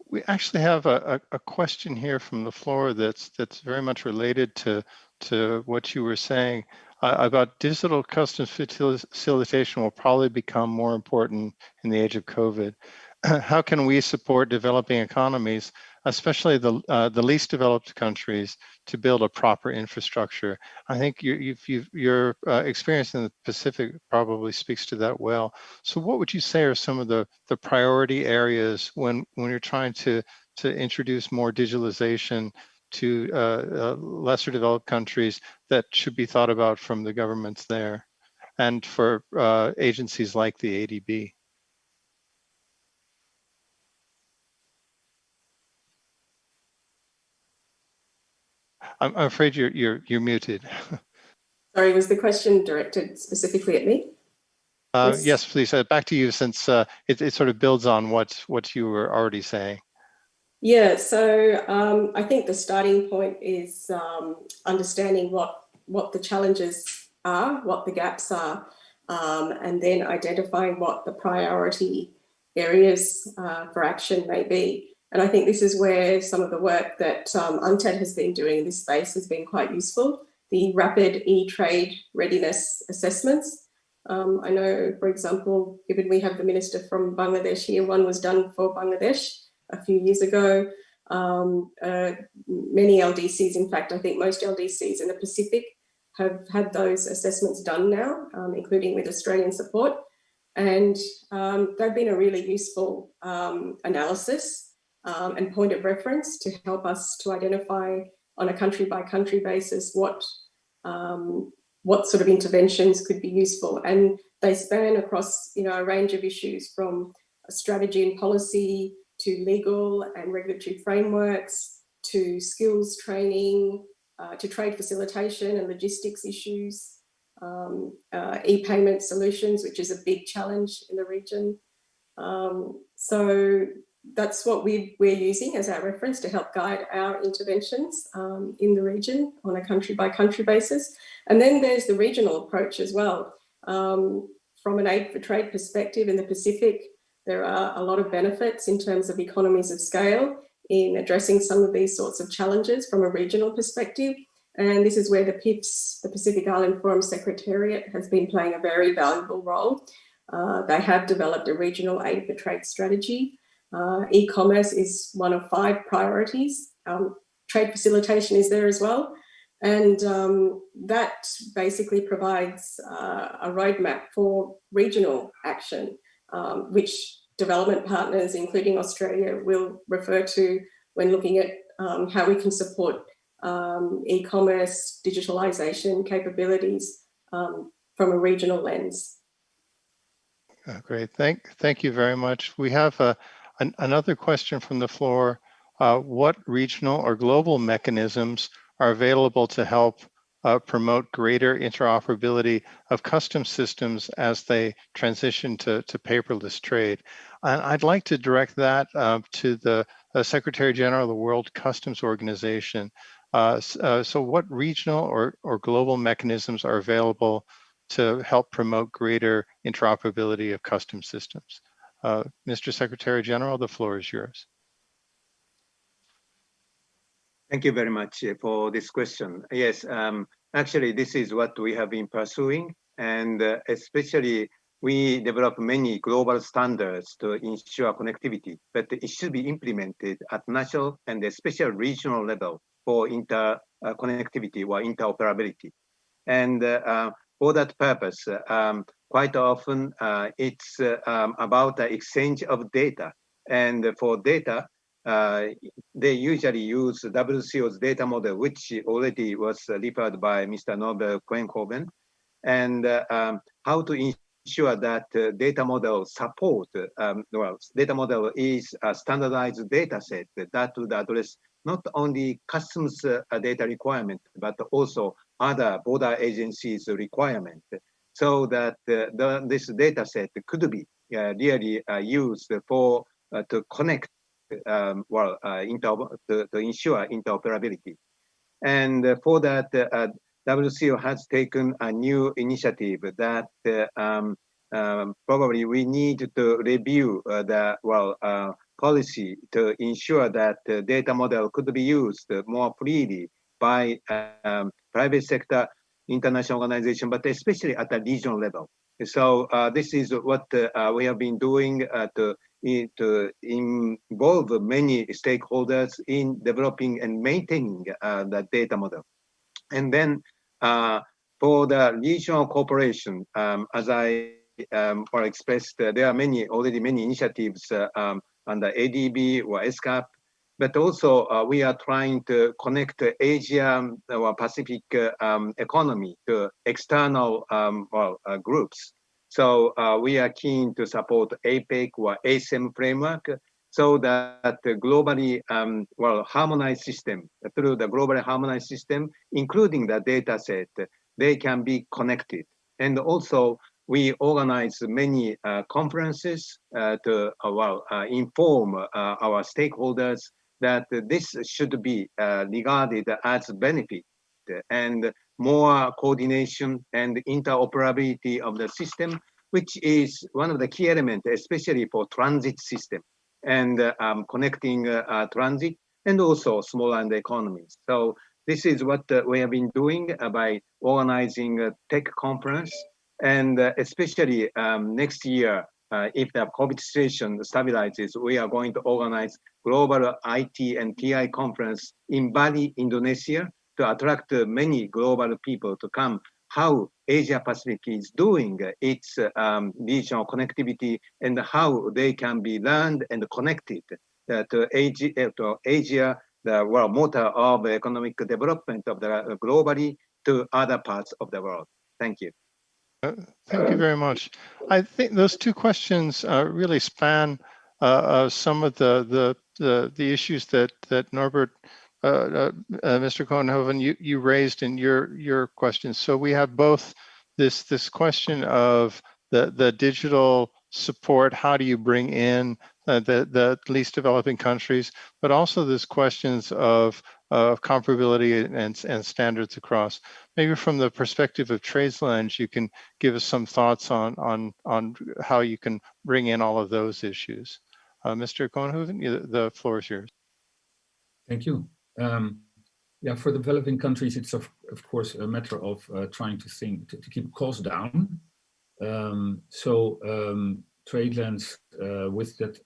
Speaker 6: We actually have a question here from the floor that's very much related to what you were saying about digital customs facilitation will probably become more important in the age of COVID. How can we support developing economies, especially the least developed countries, to build a proper infrastructure? I think your experience in the Pacific probably speaks to that well. So what would you say are some of the priority areas when you're trying to introduce more digitalization to lesser developed countries that should be thought about from the governments there and for agencies like the ADB? I'm afraid you're muted.
Speaker 11: Sorry, was the question directed specifically at me?
Speaker 6: Yes, please. Back to you, since it sort of builds on what you were already saying.
Speaker 11: Yeah, so I think the starting point is understanding what the challenges are, what the gaps are, and then identifying what the priority areas for action may be. And I think this is where some of the work that UNTAD has been doing in this space has been quite useful, the rapid e-trade readiness assessments. I know, for example, given we have the minister from Bangladesh here, one was done for Bangladesh a few years ago. Many LDCs, in fact, I think most LDCs in the Pacific have had those assessments done now, including with Australian support. And they've been a really useful analysis and point of reference to help us to identify on a country by country basis what sort of interventions could be useful. And they span across, a range of issues, from strategy and policy to legal and regulatory frameworks, to skills training, to trade facilitation and logistics issues, e-payment solutions, which is a big challenge in the region. So that's what we're using as our reference to help guide our interventions in the region on a country by country basis. And then there's the regional approach as well. From an aid for trade perspective in the Pacific, there are a lot of benefits in terms of economies of scale in addressing some of these sorts of challenges from a regional perspective. And this is where the PIFS, the Pacific Island Forum Secretariat, has been playing a very valuable role. They have developed a regional aid for trade strategy. E-commerce is one of 5 priorities. Trade facilitation is there as well. And that basically provides a roadmap for regional action, which development partners, including Australia, will refer to when looking at how we can support e-commerce, digitalization capabilities from a regional lens.
Speaker 6: Great, thank you very much. We have another question from the floor. What regional or global mechanisms are available to help promote greater interoperability of customs systems as they transition to paperless trade? And I'd like to direct that to the Secretary General of the World Customs Organization. So what regional or global mechanisms are available to help promote greater interoperability of customs systems? Mr. Secretary General, the floor is yours.
Speaker 9: Thank you very much for this question. Yes, actually, this is what we have been pursuing, and especially we develop many global standards to ensure connectivity, but it should be implemented at national and especially regional level for interconnectivity or interoperability. And for that purpose, quite often it's about the exchange of data. And for data, they usually use WCO's data model, which already was referred by Mr. Norbert Kwenkoven, and how to ensure that data model support, data model is a standardized data set that would address not only customs data requirement, but also other border agencies requirement, so that this data set could be really used for to connect to ensure interoperability. And for that, WCO has taken a new initiative that probably we need to review the policy to ensure that the data model could be used more freely by private sector, international organization, but especially at the regional level. So this is what we have been doing to involve many stakeholders in developing and maintaining the data model. And then for the regional cooperation, as I expressed, there are already many initiatives under ADB or ESCAP, but also we are trying to connect Asia or Pacific economy to external groups. So we are keen to support APEC or ASEM framework, so that the globally harmonized system, through the globally harmonized system, including the data set, they can be connected. And also we organize many conferences to inform our stakeholders that this should be regarded as a benefit, and more coordination and interoperability of the system, which is one of the key elements, especially for transit system and connecting transit and also small land economies. So This is what we have been doing by organizing a tech conference, and especially next year, if the COVID situation stabilizes, we are going to organize global IT and TI conference in Bali, Indonesia, to attract many global people to come. How Asia Pacific is doing its regional connectivity and how they can be learned and connected to Asia, the world motor of economic development of the globally to other parts of the world. Thank you.
Speaker 6: Thank you very much. I think those two questions really span some of the issues that Norbert, Mr. Cohenhoven, you raised in your questions. So we have both this question of the digital support. How do you bring in the least developing countries, but also this questions of comparability and standards across. Maybe from the perspective of Tradeslands, you can give us some thoughts on how you can bring in all of those issues. Mr. Cohenhoven, the floor is yours.
Speaker 10: Thank you. Yeah, for developing countries, it's of course a matter of trying to keep costs down. Tradeslands, with that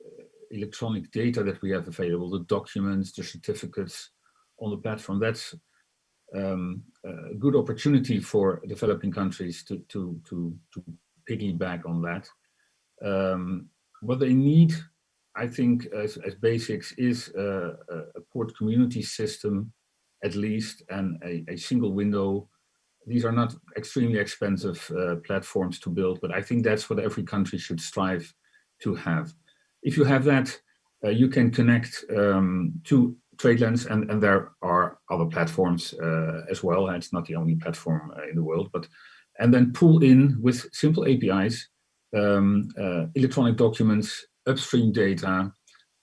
Speaker 10: electronic data that we have available, the documents, the certificates on the platform, that's a good opportunity for developing countries to piggyback on that. What they need, I think, as basics, is a port community system, at least, and a single window. These are not extremely expensive platforms to build, but I think that's what every country should strive to have. If you have that, you can connect to Tradeslands, and there are other platforms as well. And it's not the only platform in the world, and then pull in with simple APIs, electronic documents, upstream data,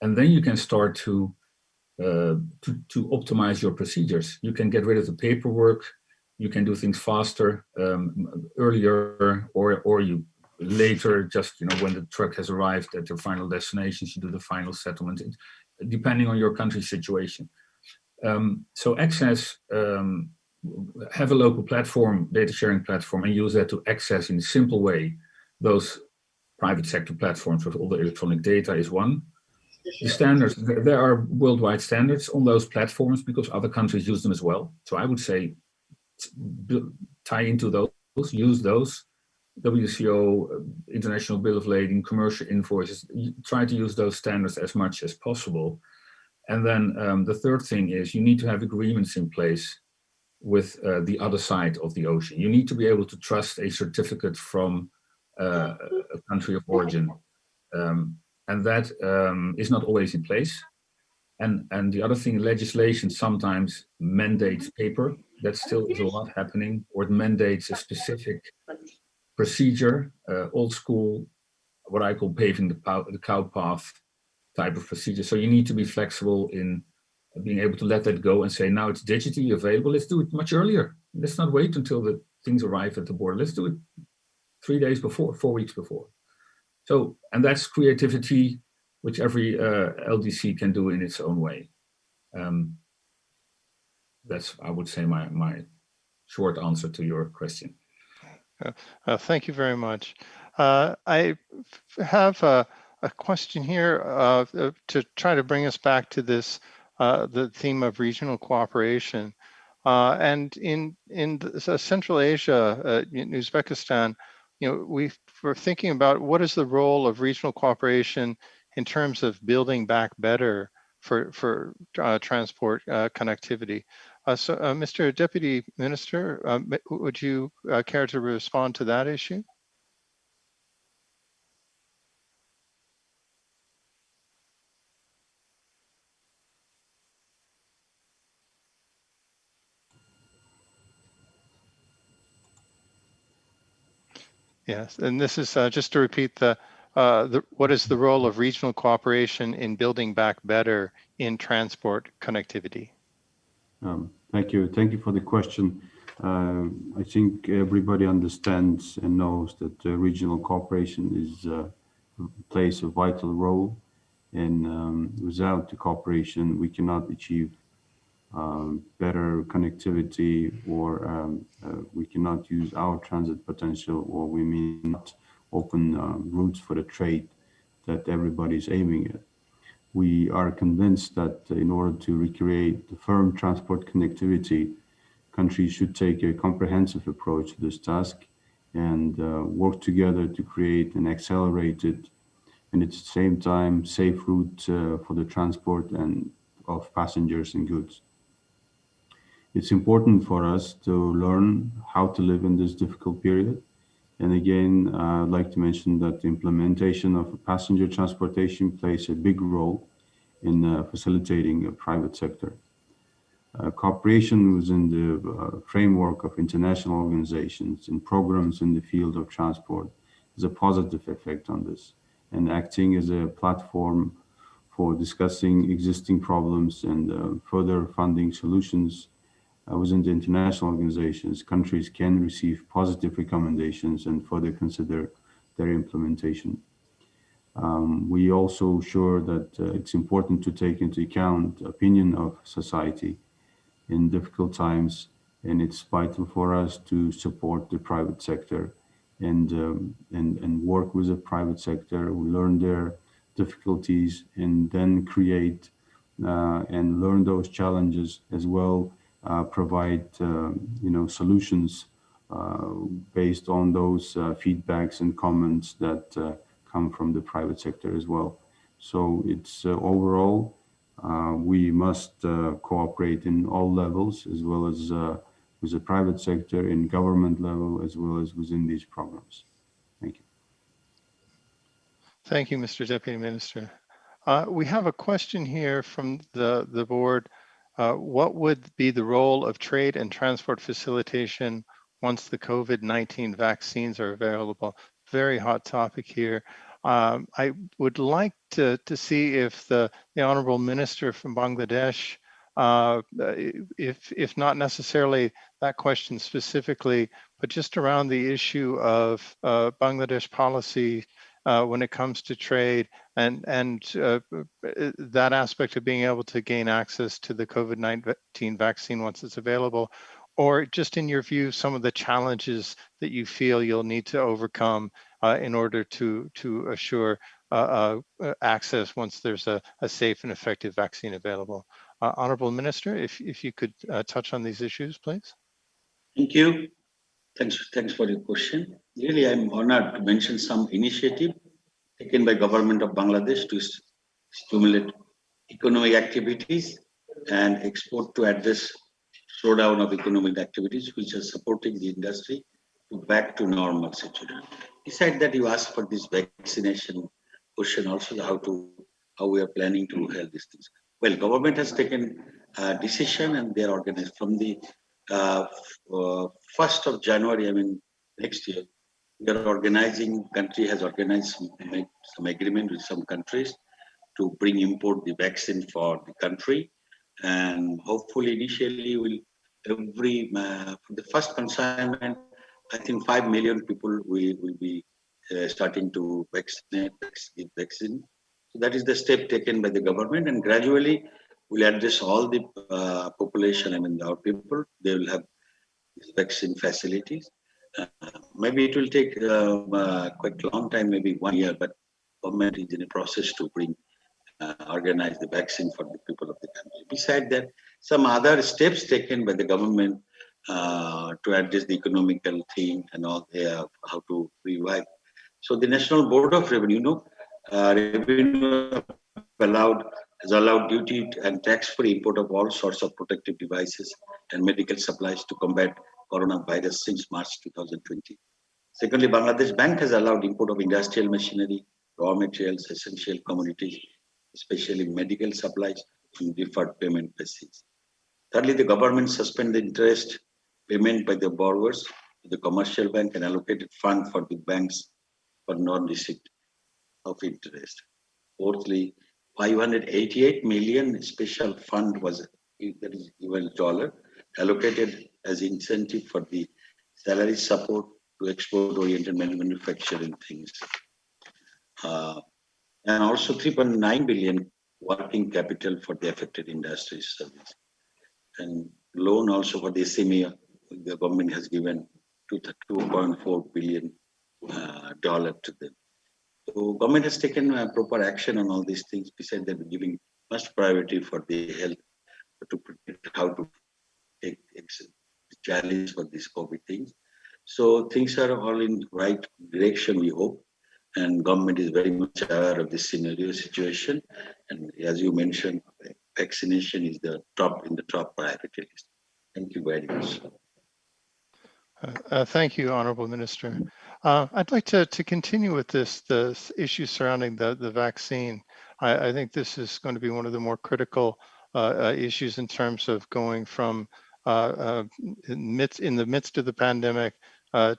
Speaker 10: and then you can start to optimize your procedures. You can get rid of the paperwork. You can do things faster, earlier, or you later, just when the truck has arrived at your final destination, you do the final settlement, depending on your country situation. So access, have a local platform, data sharing platform, and use that to access in a simple way those private sector platforms with all the electronic data is one. The standards, there are worldwide standards on those platforms because other countries use them as well. So I would say tie into those, use those, WCO, International Bill of Lading, commercial invoices, try to use those standards as much as possible. And then the third thing is you need to have agreements in place with the other side of the ocean. You need to be able to trust a certificate from a country of origin. And that is not always in place. And the other thing, legislation sometimes mandates paper. That still is a lot happening, or it mandates a specific procedure, old school, what I call paving the cow path type of procedure. So you need to be flexible in being able to let that go and say, now it's digitally available. Let's do it much earlier. Let's not wait until the things arrive at the border. Let's do it 3 days before, 4 weeks before. So, and that's creativity, which every LDC can do in its own way. That's, I would say, my short answer to your question.
Speaker 6: Thank you very much. I have a question here to try to bring us back to this, the theme of regional cooperation. And in Central Asia, in Uzbekistan, we're thinking about what is the role of regional cooperation in terms of building back better for transport connectivity. So, Mr. Deputy Minister, would you care to respond to that issue? Yes, and this is just to repeat what is the role of regional cooperation in building back better in transport connectivity?
Speaker 7: Thank you. Thank you for the question. I think everybody understands and knows that regional cooperation plays a vital role, and without the cooperation, we cannot achieve better connectivity, or we cannot use our transit potential, or we may not open routes for the trade that everybody is aiming at. We are convinced that in order to recreate the firm transport connectivity, countries should take a comprehensive approach to this task and work together to create an accelerated and at the same time safe route for the transport and of passengers and goods. It's important for us to learn how to live in this difficult period. And again, I'd like to mention that the implementation of passenger transportation plays a big role in facilitating a private sector. Cooperation within the framework of international organizations and programs in the field of transport is a positive effect on this, and acting as a platform for discussing existing problems and further funding solutions within the international organizations. Countries can receive positive recommendations and further consider their implementation. We also sure that it's important to take into account the opinion of society in difficult times, and it's vital for us to support the private sector and work with the private sector, learn their difficulties, and then create and learn those challenges as well, provide solutions based on those feedbacks and comments that come from the private sector as well. So it's overall, we must cooperate in all levels, as well as with the private sector, in government level, as well as within these programs. Thank you.
Speaker 6: Thank you, Mr. Deputy Minister. We have a question here from the board. What would be the role of trade and transport facilitation once the COVID-19 vaccines are available? Very hot topic here. I would like to see if the Honorable Minister from Bangladesh, if not necessarily that question specifically, but just around the issue of Bangladesh policy when it comes to trade and that aspect of being able to gain access to the COVID-19 vaccine once it's available, or just in your view, some of the challenges that you feel you'll need to overcome in order to assure access once there's a safe and effective vaccine available. Honorable Minister, if you could touch on these issues, please.
Speaker 8: Thank you. Thanks for your question. Really, I'm honored to mention some initiative taken by government of Bangladesh to stimulate economic activities and export to address slowdown of economic activities, which are supporting the industry to back to normal situation. Besides that, you asked for this vaccination question also, how we are planning to help these things. Well, government has taken a decision, and they are organized from the 1st of January, next year. We are organizing, country has organized some agreement with some countries to bring import the vaccine for the country. And hopefully initially for the first consignment, I think 5 million people will be starting to give vaccine. So that is the step taken by the government, and gradually we'll address all the population, our people. They will have vaccine facilities. Maybe it will take quite a long time, maybe 1 year, but government is in a process to organize the vaccine for the people of the country. Besides that, some other steps taken by the government to address the economical thing and all, how to revive. So the National Board of Revenue, Revenue has allowed duty and tax-free import of all sorts of protective devices and medical supplies to combat coronavirus since March 2020. Secondly, Bangladesh Bank has allowed import of industrial machinery, raw materials, essential commodities, especially medical supplies, on deferred payment basis. Thirdly, the government suspended interest payment by the borrowers to the commercial bank and allocated fund for the banks for non-receipt of interest. Fourthly, 588 million special fund that is US dollar, allocated as incentive for the salary support to export-oriented manufacturing things. And also 3.9 billion working capital for the affected industries service. and loan also for the SME. The government has given $2.4 billion to them. So government has taken proper action on all these things. Besides that, giving much priority for the health to predict how to take challenge for these COVID things. So things are all in right direction, we hope. And government is very much aware of this scenario situation. And as you mentioned, vaccination is the top priority list. Thank you very much.
Speaker 6: Thank you, Honorable Minister. I'd like to continue with the issue surrounding the vaccine. I think this is going to be one of the more critical issues in terms of going from in the midst of the pandemic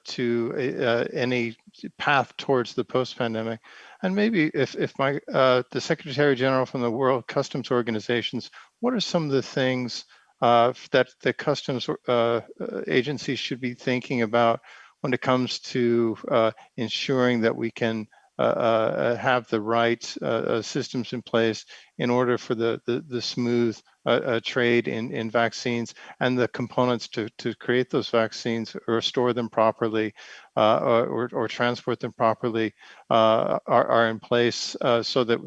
Speaker 6: to any path towards the post-pandemic. And maybe if the Secretary General from the World Customs Organizations, what are some of the things that the customs agencies should be thinking about when it comes to ensuring that we can have the right systems in place in order for the smooth trade in vaccines and the components to create those vaccines or store them properly or transport them properly are in place so that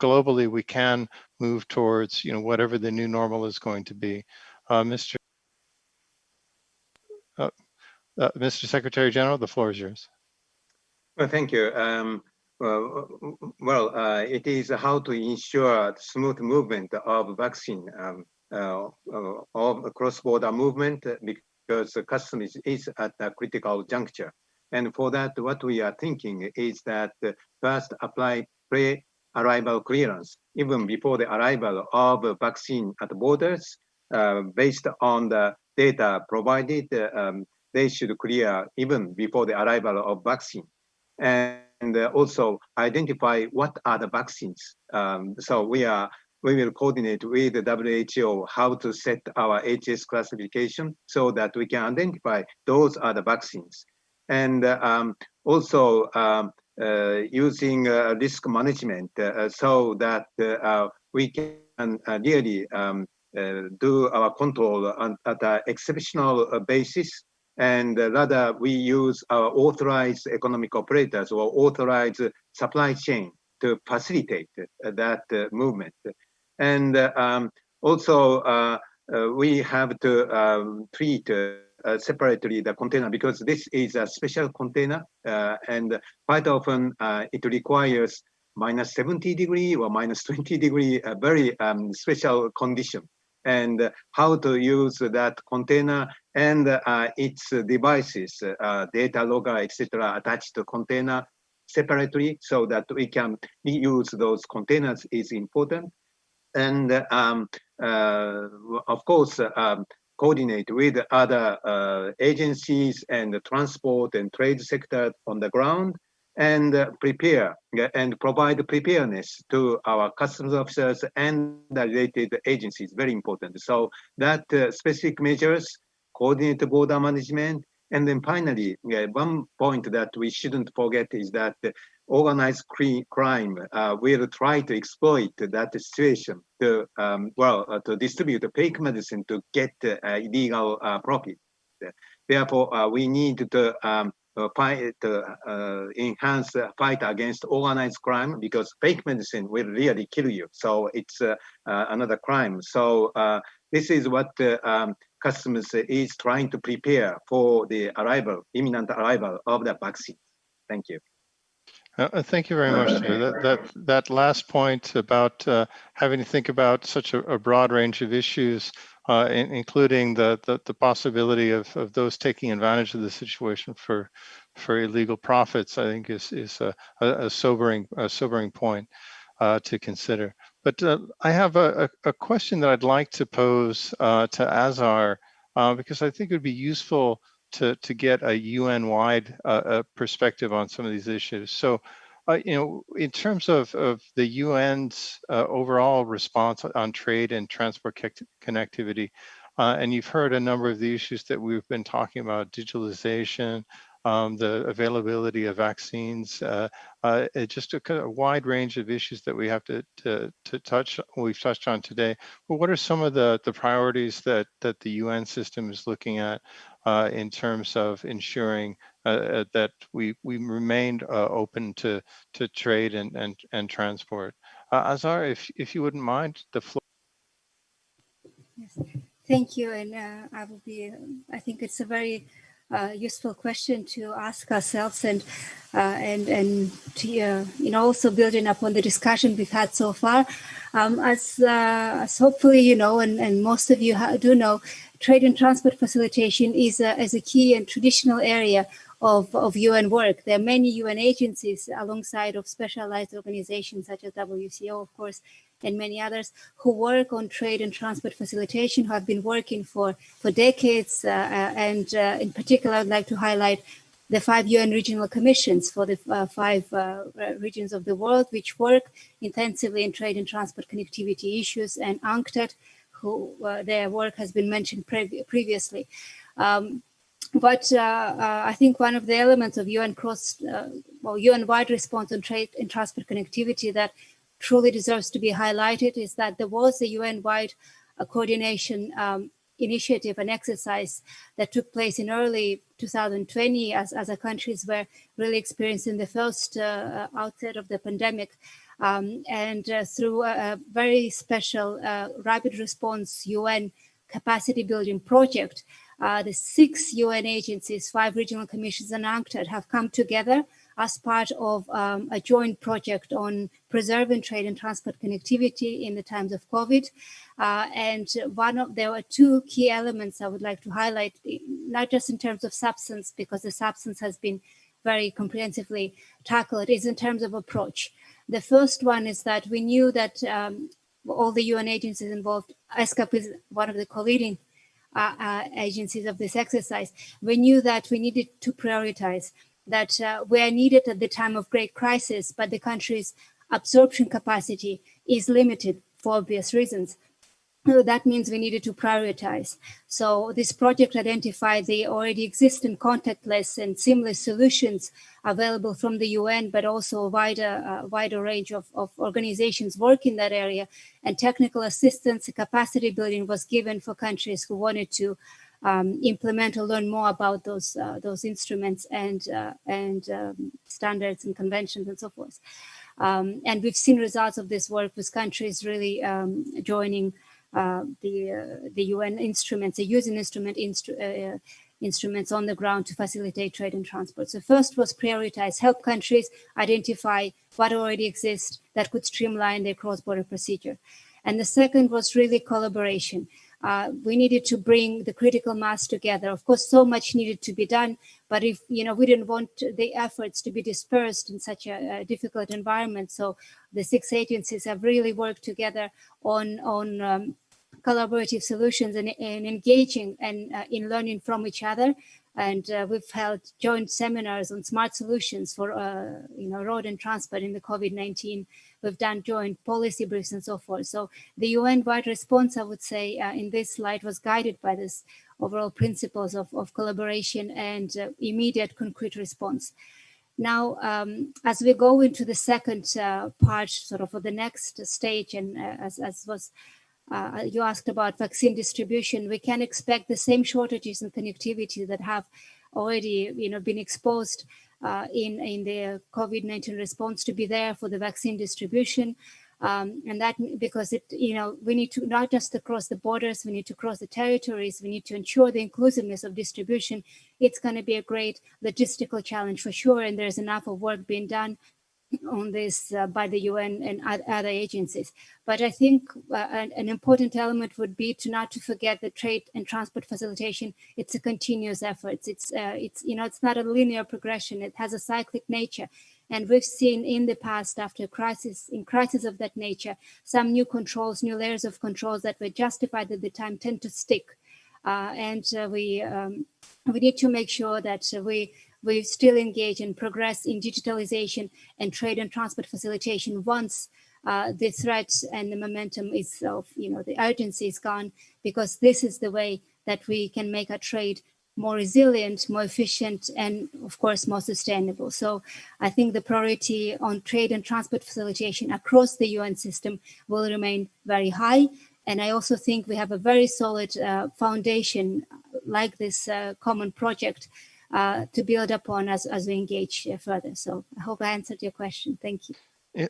Speaker 6: globally we can move towards whatever the new normal is going to be. Mr. Secretary General, the floor is yours.
Speaker 9: Well, thank you. It is how to ensure smooth movement of vaccine of cross-border movement because the customs is at a critical juncture. And for that, what we are thinking is that first apply pre-arrival clearance, even before the arrival of vaccine at the borders, based on the data provided, they should clear even before the arrival of vaccine. And also identify what are the vaccines. So we will coordinate with the WHO how to set our HS classification so that we can identify those are the vaccines. And also using risk management so that we can really do our control at an exceptional basis. And rather we use our authorized economic operators or authorized supply chain to facilitate that movement. And also we have to treat separately the container because this is a special container and quite often it requires -70 or -20 a very special condition. And how to use that container and its devices, data logger, etc., attached to container separately so that we can use those containers is important. And of course, coordinate with other agencies and the transport and trade sector on the ground and prepare and provide preparedness to our customs officers and the related agencies, very important. So that specific measures, coordinate border management, and then finally, one point that we shouldn't forget is that organized crime will try to exploit that situation to, to distribute fake medicine to get illegal profit. Therefore, we need to enhance fight against organized crime because fake medicine will really kill you. So it's another crime. So this is what customs is trying to prepare for the imminent arrival of the vaccine. Thank you.
Speaker 6: Thank you very much, sir. That last point about having to think about such a broad range of issues, including the possibility of those taking advantage of the situation for illegal profits, I think is a sobering point to consider. But I have a question that I'd like to pose to Azar because I think it would be useful to get a UN-wide perspective on some of these issues. So, in terms of the UN's overall response on trade and transport connectivity, and you've heard a number of the issues that we've been talking about, digitalization, the availability of vaccines, just a wide range of issues that we have to touch. We've touched on today. But what are some of the priorities that the UN system is looking at in terms of ensuring that we remained open to trade and transport? Azar, if you wouldn't mind, the floor.
Speaker 4: Yes, thank you. And I will be. I think it's a very useful question to ask ourselves, and to also building upon the discussion we've had so far. As hopefully you know, and most of you do know, trade and transport facilitation is a key and traditional area of UN work. There are many UN agencies alongside of specialized organizations such as WCO, of course, and many others who work on trade and transport facilitation, who have been working for decades. And in particular, I'd like to highlight the 5 UN regional commissions for the 5 regions of the world, which work intensively in trade and transport connectivity issues, and UNCTAD, who their work has been mentioned previously. But I think one of the elements of UN-wide response on trade and transport connectivity that truly deserves to be highlighted is that there was a UN-wide coordination initiative and exercise that took place in early 2020 as our countries were really experiencing the first outset of the pandemic. And through a very special rapid response UN capacity building project, the 6 UN agencies, 5 regional commissions, and UNCTAD have come together as part of a joint project on preserving trade and transport connectivity in the times of COVID. And there were 2 key elements I would like to highlight, not just in terms of substance, because the substance has been very comprehensively tackled, is in terms of approach. The first one is that we knew that all the UN agencies involved, ESCAP is one of the co-leading agencies of this exercise. We knew that we needed to prioritize, that we are needed at the time of great crisis, but the country's absorption capacity is limited for obvious reasons. That means we needed to prioritize. So this project identified the already existing contactless and seamless solutions available from the UN, but also a wider range of organizations work in that area. And technical assistance, capacity building was given for countries who wanted to implement or learn more about those instruments and standards and conventions and so forth. And we've seen results of this work with countries really joining the UN instruments, the using instruments on the ground to facilitate trade and transport. So first was prioritize, help countries identify what already exists that could streamline their cross-border procedure. And the second was really collaboration. We needed to bring the critical mass together. Of course, so much needed to be done, but if we didn't want the efforts to be dispersed in such a difficult environment, so the 6 agencies have really worked together on collaborative solutions and engaging and in learning from each other. And we've held joint seminars on smart solutions for road and transport in the COVID-19. We've done joint policy briefs and so forth. So the UN-wide response, I would say, in this slide was guided by this overall principles of collaboration and immediate concrete response. Now, as we go into the second part, sort of for the next stage, and as was you asked about vaccine distribution, we can expect the same shortages in connectivity that have already been exposed in the COVID-19 response to be there for the vaccine distribution. And that because we need to not just across the borders, we need to cross the territories, we need to ensure the inclusiveness of distribution. It's going to be a great logistical challenge for sure, and there's enough of work being done on this by the UN and other agencies. But I think an important element would be not to forget the trade and transport facilitation. It's a continuous effort. It's not a linear progression. It has a cyclic nature. And we've seen in the past, after crisis of that nature, some new layers of controls that were justified at the time tend to stick. And we need to make sure that we still engage and progress in digitalization and trade and transport facilitation once the threat and the momentum the urgency is gone, because this is the way that we can make our trade more resilient, more efficient, and of course, more sustainable. So I think the priority on trade and transport facilitation across the UN system will remain very high. And I also think we have a very solid foundation like this common project to build upon as we engage further. So I hope I answered your question. Thank you.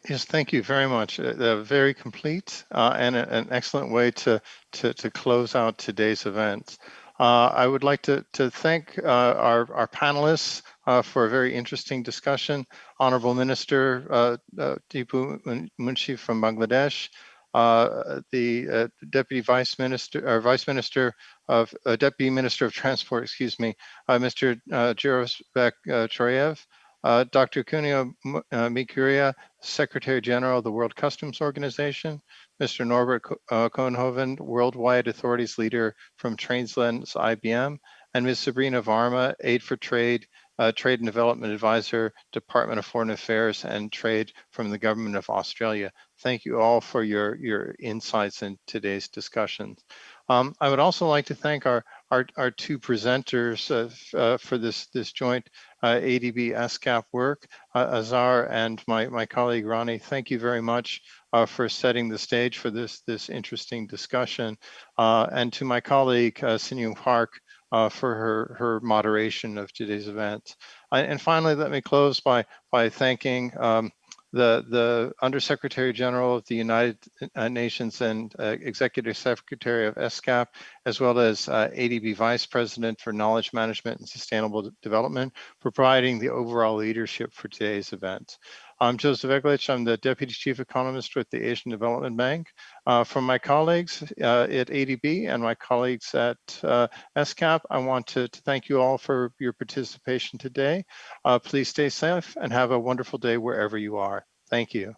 Speaker 6: Yes, thank you very much. Very complete and an excellent way to close out today's event. I would like to thank our panelists for a very interesting discussion. Honorable Minister Tipu Munshi from Bangladesh, the Deputy Vice Minister or Vice Minister of Deputy Minister of Transport, excuse me, Mr. Jirosbek Troyev, Dr. Kunio Mikuria, Secretary General of the World Customs Organization, Mr. Norbert Cohenhoven, Worldwide Authorities Leader from Translens IBM, and Ms. Sabrina Varma, Aid for Trade, Trade and Development Advisor, Department of Foreign Affairs and Trade from the Government of Australia. Thank you all for your insights in today's discussions. I would also like to thank our two presenters for this joint ADB ESCAP work, Azar and my colleague Ronnie. Thank you very much for setting the stage for this interesting discussion, and to my colleague Sinyung Park for her moderation of today's event. And finally, let me close by thanking the Undersecretary General of the United Nations and Executive Secretary of ESCAP, as well as ADB Vice President for Knowledge Management and Sustainable Development, for providing the overall leadership for today's event. I'm Joseph Eglich. I'm the Deputy Chief Economist with the Asian Development Bank. From my colleagues at ADB and my colleagues at ESCAP, I want to thank you all for your participation today. Please stay safe and have a wonderful day wherever you are. Thank you.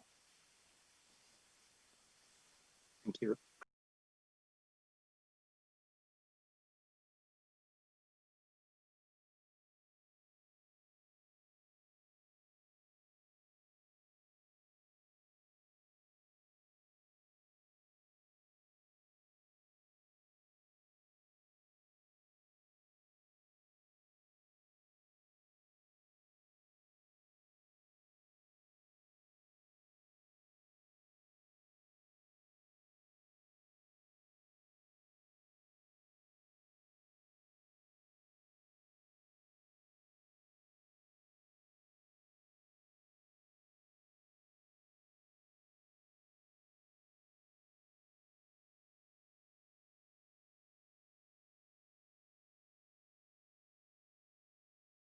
Speaker 9: Thank you.